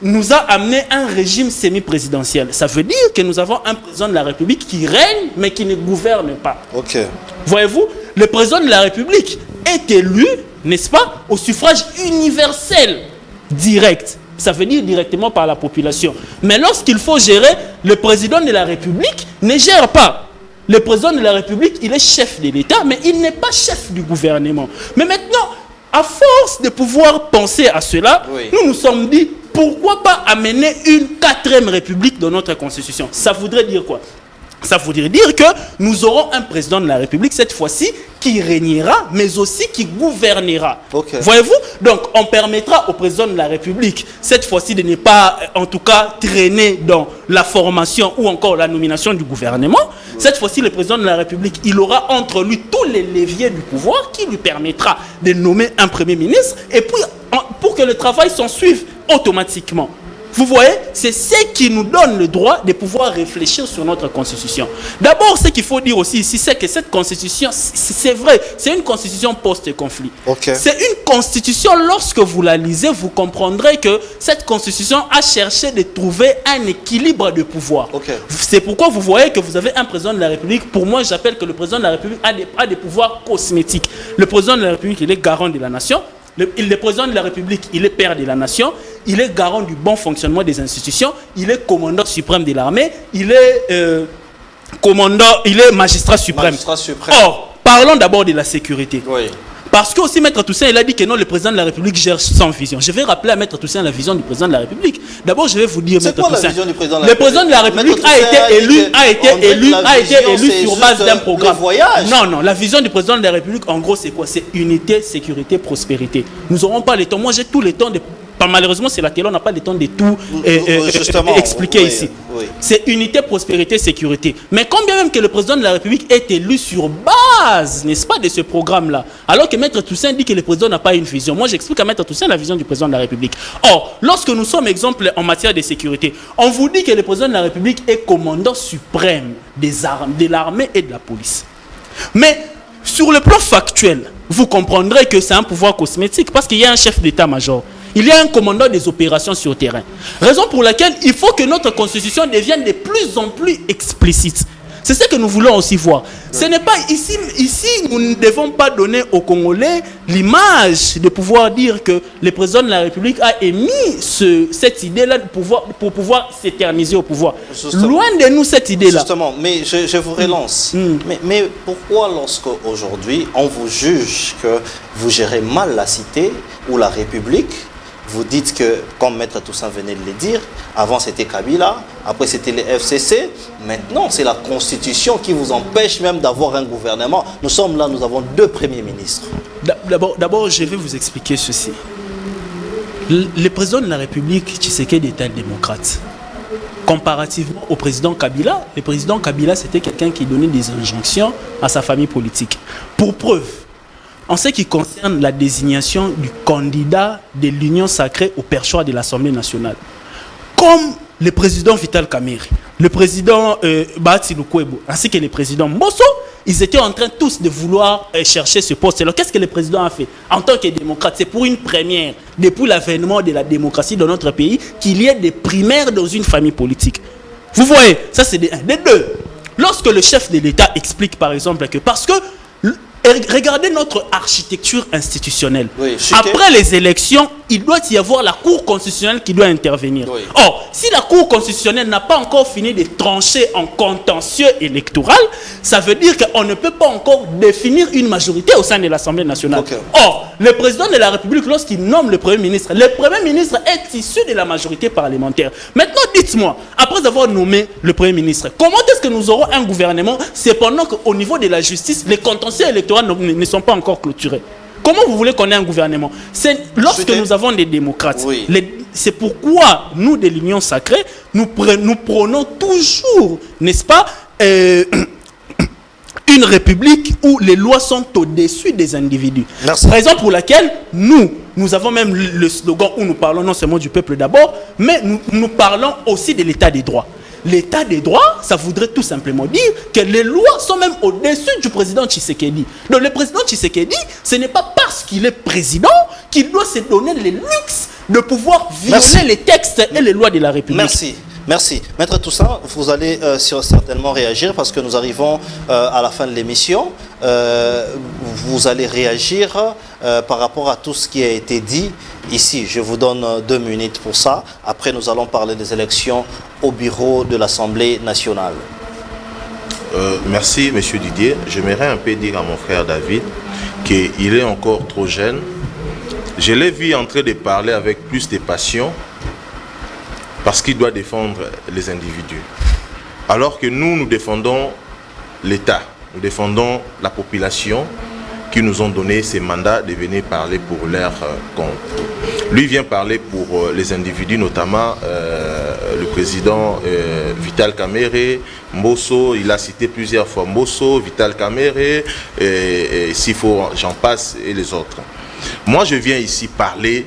nous a amené un régime semi-présidentiel. Ça veut dire que nous avons un président de la République qui règne, mais qui ne gouverne pas. Ok. Voyez-vous, le président de la République est élu, n'est-ce pas, au suffrage universel direct. Ça veut dire directement par la population. Mais lorsqu'il faut gérer, le président de la République ne gère pas. Le président de la République, il est chef de l'État, mais il n'est pas chef du gouvernement. Mais maintenant, à force de pouvoir penser à cela, oui, nous nous sommes dit, pourquoi pas amener une 4e république dans notre constitution? Ça voudrait dire quoi? Ça voudrait dire que nous aurons un président de la République, cette fois-ci, qui régnera, mais aussi qui gouvernera. Okay. Voyez-vous? Donc, on permettra au président de la République, cette fois-ci, de ne pas, en tout cas, traîner dans la formation ou encore la nomination du gouvernement. Oui. Cette fois-ci, le président de la République, il aura entre lui tous les leviers du pouvoir qui lui permettra de nommer un premier ministre et puis, pour que le travail s'en suive automatiquement. Vous voyez, c'est ce qui nous donne le droit de pouvoir réfléchir sur notre constitution. D'abord, ce qu'il faut dire aussi ici, c'est que cette constitution, c'est vrai, c'est une constitution post-conflit. Okay. C'est une constitution, lorsque vous la lisez, vous comprendrez que cette constitution a cherché de trouver un équilibre de pouvoir. Okay. C'est pourquoi vous voyez que vous avez un président de la République. Pour moi, j'appelle que le président de la République a des pouvoirs cosmétiques. Le président de la République, il est garant de la nation. Le président de la République, il est père de la nation, il est garant du bon fonctionnement des institutions, il est commandant suprême de l'armée, il est magistrat suprême. Or, parlons d'abord de la sécurité. Oui. Parce que aussi Maître Toussaint, il a dit que non, le président de la République gère sans vision. Je vais rappeler à Maître Toussaint la vision du président de la République. D'abord, je vais vous dire, Maître Toussaint, le président de la République a été élu sur base d'un programme. Non, la vision du président de la République, en gros, c'est quoi? C'est unité, sécurité, prospérité. Nous n'aurons pas le temps. Moi, j'ai tout le temps de... Malheureusement, c'est la télé, on n'a pas le temps de tout expliquer ici. Oui. C'est unité, prospérité, sécurité. Mais quand bien même que le président de la République est élu sur base, n'est-ce pas, de ce programme-là, alors que Maître Toussaint dit que le président n'a pas une vision. Moi, j'explique à Maître Toussaint la vision du président de la République. Or, lorsque nous sommes exemple en matière de sécurité, on vous dit que le président de la République est commandant suprême des armes, de l'armée et de la police. Mais sur le plan factuel, vous comprendrez que c'est un pouvoir cosmétique parce qu'il y a un chef d'état-major. Il y a un commandant des opérations sur terrain. Raison pour laquelle il faut que notre constitution devienne de plus en plus explicite. C'est ce que nous voulons aussi voir. Ce n'est pas ici, nous ne devons pas donner aux Congolais l'image de pouvoir dire que le président de la République a émis cette idée-là pour pouvoir s'éterniser au pouvoir. Justement. Loin de nous cette idée-là. Justement, mais je vous relance. Mais pourquoi lorsque aujourd'hui on vous juge que vous gérez mal la cité ou la République, vous dites que, comme Maître Toussaint venait de le dire, avant c'était Kabila, après c'était les FCC, maintenant c'est la Constitution qui vous empêche même d'avoir un gouvernement. Nous sommes là, nous avons 2 premiers ministres. D'abord, je vais vous expliquer ceci. Le président de la République, Tshisekedi, est un démocrate. Comparativement au président Kabila, le président Kabila, c'était quelqu'un qui donnait des injonctions à sa famille politique. Pour preuve, en ce qui concerne la désignation du candidat de l'Union sacrée au perchoir de l'Assemblée nationale, comme le président Vital Kamerhe, le président Bahati Lukwebo, ainsi que le président Mbosso, ils étaient en train tous de vouloir chercher ce poste. Alors qu'est-ce que le président a fait en tant que démocrate? C'est pour une première, depuis l'avènement de la démocratie dans notre pays, qu'il y ait des primaires dans une famille politique. Vous voyez, ça c'est des 1. Des 2, lorsque le chef de l'État explique par exemple que parce que regardez notre architecture institutionnelle. Oui, après les élections, il doit y avoir la Cour constitutionnelle qui doit intervenir. Oui. Or, si la Cour constitutionnelle n'a pas encore fini de trancher en contentieux électoral, ça veut dire qu'on ne peut pas encore définir une majorité au sein de l'Assemblée nationale. Okay. Or, le président de la République, lorsqu'il nomme le Premier ministre est issu de la majorité parlementaire. Maintenant, dites-moi, après avoir nommé le Premier ministre, comment est-ce que nous aurons un gouvernement cependant qu'au niveau de la justice, les contentieux électoraux ne sont pas encore clôturés? Comment vous voulez qu'on ait un gouvernement? C'est lorsque nous avons des démocrates. Oui. C'est pourquoi nous, de l'Union sacrée, nous prenons toujours, n'est-ce pas, une république où les lois sont au-dessus des individus. Merci. Raison pour laquelle nous avons même le slogan où nous parlons non seulement du peuple d'abord, mais nous parlons aussi de l'état des droits. L'état des droits, ça voudrait tout simplement dire que les lois sont même au-dessus du président Tshisekedi. Donc le président Tshisekedi, ce n'est pas parce qu'il est président qu'il doit se donner le luxe de pouvoir violer les textes et les lois de la République. Merci. Merci. Maître Toussaint, vous allez certainement réagir parce que nous arrivons à la fin de l'émission. Vous allez réagir par rapport à tout ce qui a été dit ici. Je vous donne 2 minutes pour ça. Après, nous allons parler des élections au bureau de l'Assemblée nationale. Merci, Monsieur Didier. J'aimerais un peu dire à mon frère David qu'il est encore trop jeune. Je l'ai vu en train de parler avec plus de passion, parce qu'il doit défendre les individus. Alors que nous défendons l'État, nous défendons la population qui nous ont donné ces mandats de venir parler pour leur compte. Lui vient parler pour les individus, notamment le président Vital Kamerhe, Mbosso, il a cité plusieurs fois Mbosso, Vital Kamerhe, et s'il faut, j'en passe, et les autres. Moi, je viens ici parler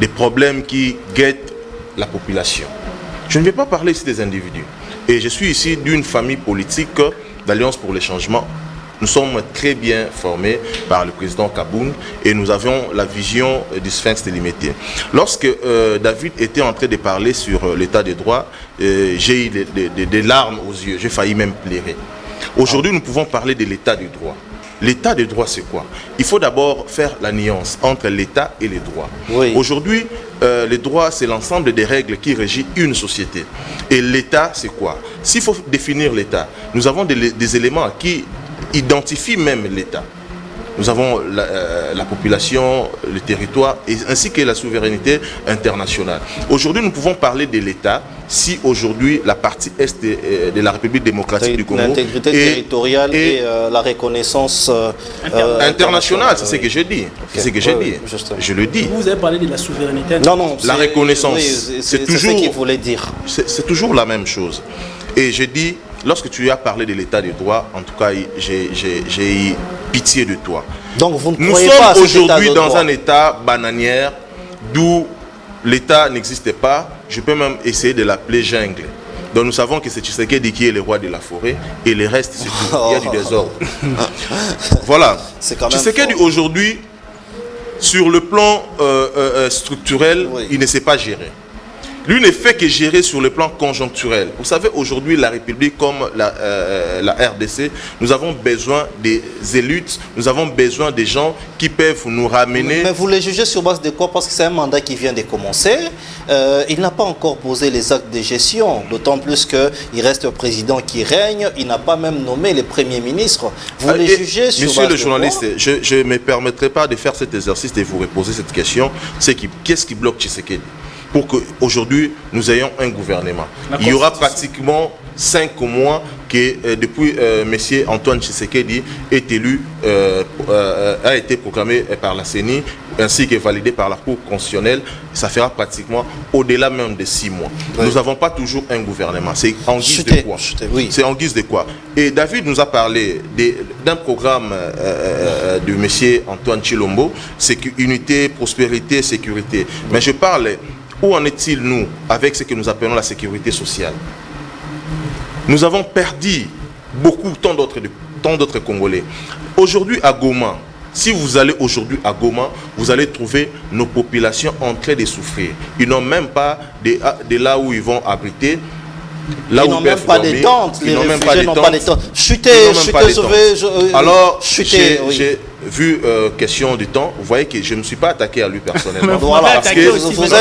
des problèmes qui guettent la population. Je ne vais pas parler ici des individus. Et je suis ici d'une famille politique d'Alliance pour le changement. Nous sommes très bien formés par le président Kaboun et nous avons la vision du Sphinx délimité. Lorsque David était en train de parler sur l'état des droits, j'ai eu des larmes aux yeux, j'ai failli même pleurer. Aujourd'hui, nous pouvons parler de l'état des droits. L'état des droits, c'est quoi? Il faut d'abord faire la nuance entre l'état et les droits. Oui. Aujourd'hui, les droits, c'est l'ensemble des règles qui régissent une société. Et l'état, c'est quoi? S'il faut définir l'état, nous avons des éléments qui identifient même l'état. Nous avons la population, le territoire, ainsi que la souveraineté internationale. Aujourd'hui, nous pouvons parler de l'État si aujourd'hui la partie est de la République démocratique du Congo... L'intégrité territoriale et la reconnaissance internationale, c'est ce que je dis. Okay. C'est ce que j'ai dit. Je le dis. Vous avez parlé de la souveraineté internationale. Non, la reconnaissance, oui, c'est toujours ce qu'il voulait dire. C'est toujours la même chose. Et je dis, lorsque tu as parlé de l'état des droits, en tout cas, j'ai eu pitié de toi. Donc vous ne Nous croyez pas à sommes cet état aujourd'hui de dans droit. un état bananière d'où l'état n'existait pas. Je peux même essayer de l'appeler jungle. Donc nous savons que c'est Tshisekedi qui est le roi de la forêt et le reste c'est tout. Il y a du désordre. Voilà. Tshisekedi aujourd'hui, sur le plan structurel, oui, il ne sait pas gérer. Lui ne fait que gérer sur le plan conjoncturel. Vous savez, aujourd'hui, la République comme la RDC, nous avons besoin des élites, nous avons besoin des gens qui peuvent nous ramener. Mais vous les jugez sur base de quoi? Parce que c'est un mandat qui vient de commencer. Il n'a pas encore posé les actes de gestion, d'autant plus qu'il reste un président qui règne. Il n'a pas même nommé les premiers ministres. Vous les jugez sur Monsieur base le de journaliste, quoi? je ne me permettrai pas de faire cet exercice de vous reposer cette question. Qu'est-ce qui bloque Tshisekedi pour qu'aujourd'hui nous ayons un gouvernement? Il y aura pratiquement 5 mois que depuis M. Antoine Tshisekedi est élu, a été proclamé par la CENI ainsi que validé par la Cour constitutionnelle. Ça fera pratiquement au-delà même de 6 mois. Oui. Nous n'avons pas toujours un gouvernement. C'est en guise de quoi? Oui. C'est en guise de quoi? Et David nous a parlé d'un programme de M. Antoine Tshilombo, c'est unité, prospérité, sécurité. Mais je parle, où en est-il nous avec ce que nous appelons la sécurité sociale? Nous avons perdu beaucoup, tant d'autres Congolais. Aujourd'hui à Goma, si vous allez aujourd'hui à Goma, vous allez trouver nos populations en train de souffrir. Ils n'ont même pas de là où ils vont abriter. Là ils n'ont même pas de tentes. Les réfugiés n'ont pas de tentes. Alors, j'ai vu question du temps. Vous voyez que je ne me suis pas attaqué à lui personnellement. Voilà, parce que vous êtes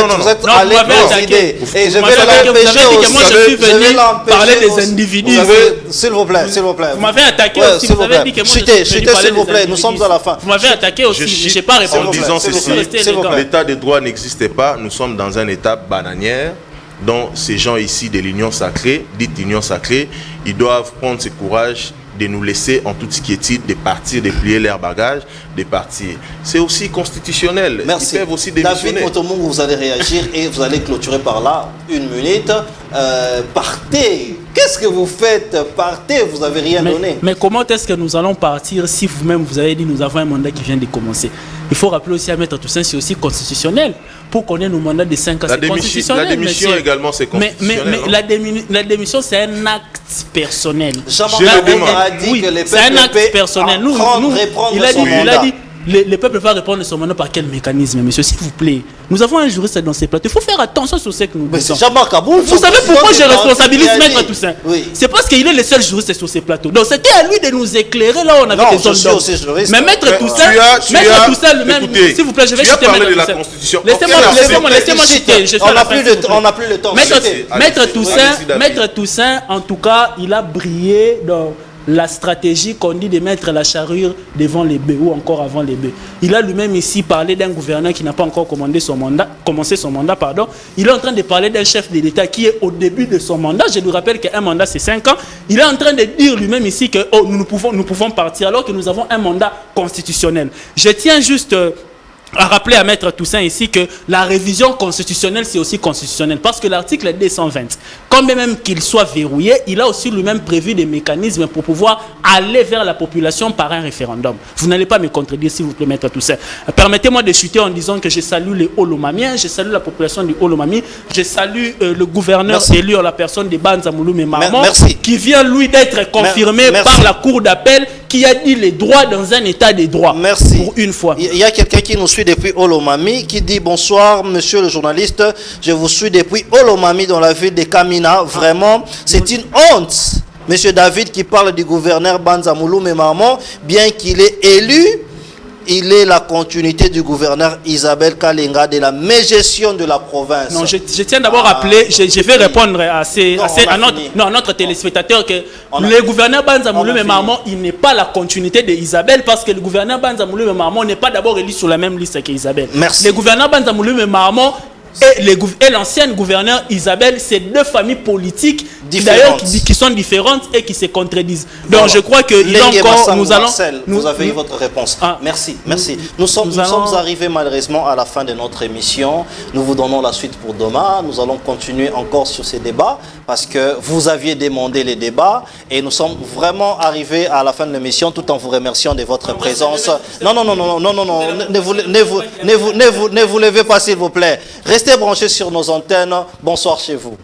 allé dans les idées. Et je vais l'empêcher aussi. Moi, je suis venu parler des individus. S'il vous plaît, s'il vous plaît. Vous m'avez attaqué aussi. Vous avez dit que moi, je suis venu parler s'il vous plaît. Nous sommes à la fin. Vous m'avez attaqué aussi. Je n'ai pas répondu. En disant ceci, l'état de droit n'existait pas. Nous sommes dans un état bananière. Donc ces gens ici de l'Union sacrée, dite Union sacrée, ils doivent prendre ce courage de nous laisser en toute quiétude, de partir, de plier leurs bagages, de partir. C'est aussi constitutionnel. Merci. Ils peuvent aussi démissionner. David Motomou, vous allez réagir et vous allez clôturer par là. 1 minute. Partez. Qu'est-ce que vous faites? Partez, vous n'avez rien donné. Mais comment est-ce que nous allons partir si vous-même vous avez dit nous avons un mandat qui vient de commencer? Il faut rappeler aussi à Maître Toussaint, c'est aussi constitutionnel. Pour qu'on ait nos mandats de 5 ans, c'est constitutionnel. La démission monsieur. également, c'est constitutionnel. Mais la démission, c'est un acte personnel. Jean-Marc a dit que les c'est un acte personnel. Il a dit le peuple va répondre de son mandat par quel mécanisme, monsieur, s'il vous plaît? Nous avons un juriste dans ces plateaux. Il faut faire attention sur ce que nous disons. Vous savez pourquoi je responsabilise Maître Toussaint? C'est parce qu'il est le seul juriste sur ces plateaux. Donc c'était à lui de nous éclairer là où on avait des zones d'ombre. Mais Maître Toussaint lui-même, s'il vous plaît, je vais citer Maître Toussaint. Laissez-moi citer. On n'a plus le temps. Maître Toussaint, en tout cas, il a brillé dans la stratégie qu'on dit de mettre la charrue devant les bœufs ou encore avant les bœufs. Il a lui-même ici parlé d'un gouverneur qui n'a pas encore commencé son mandat. Il est en train de parler d'un chef de l'État qui est au début de son mandat. Je lui rappelle qu'un mandat c'est 5 ans. Il est en train de dire lui-même ici que nous pouvons partir alors que nous avons un mandat constitutionnel. Je tiens juste à rappeler à Maître Toussaint ici que la révision constitutionnelle, c'est aussi constitutionnel. Parce que l'article 220, quand même qu'il soit verrouillé, il a aussi lui-même prévu des mécanismes pour pouvoir aller vers la population par un référendum. Vous n'allez pas me contredire, s'il vous plaît, Maître Toussaint. Permettez-moi de chuter en disant que je salue les Olomamiens, je salue la population du Olomami, je salue le gouverneur élu en la personne de Banza Mouloumé Marmon, qui vient, lui, d'être confirmé par la Cour d'appel, qui a dit les droits dans un état de droit. Merci. Pour une fois. Il y a quelqu'un qui nous suit depuis Olomami, qui dit bonsoir monsieur le journaliste, je vous suis depuis Olomami dans la ville de Kamina. Vraiment, c'est une honte. Monsieur David qui parle du gouverneur Banza Mouloumé Marmon, bien qu'il est élu, il est la continuité du gouverneur Isabelle Kalenga de la mégestion de la province. Non, je tiens d'abord à rappeler, je vais répondre à notre téléspectateur que le gouverneur Banza Mouloumé Marmon, il n'est pas la continuité d'Isabelle parce que le gouverneur Banza Mouloumé Marmon n'est pas d'abord élu sur la même liste qu'Isabelle. Merci. Le gouverneur Banza Mouloumé Marmon et l'ancienne gouverneur Isabelle, c'est deux familles politiques d'ailleurs qui sont différentes et qui se contredisent. Donc je crois que vous avez eu votre réponse. Merci. Nous sommes arrivés malheureusement à la fin de notre émission. Nous vous donnons la suite pour demain. Nous allons continuer encore sur ces débats parce que vous aviez demandé les débats et nous sommes vraiment arrivés à la fin de l'émission tout en vous remerciant de votre présence. Non, ne vous levez pas s'il vous plaît. Restez branchés sur nos antennes. Bonsoir chez vous.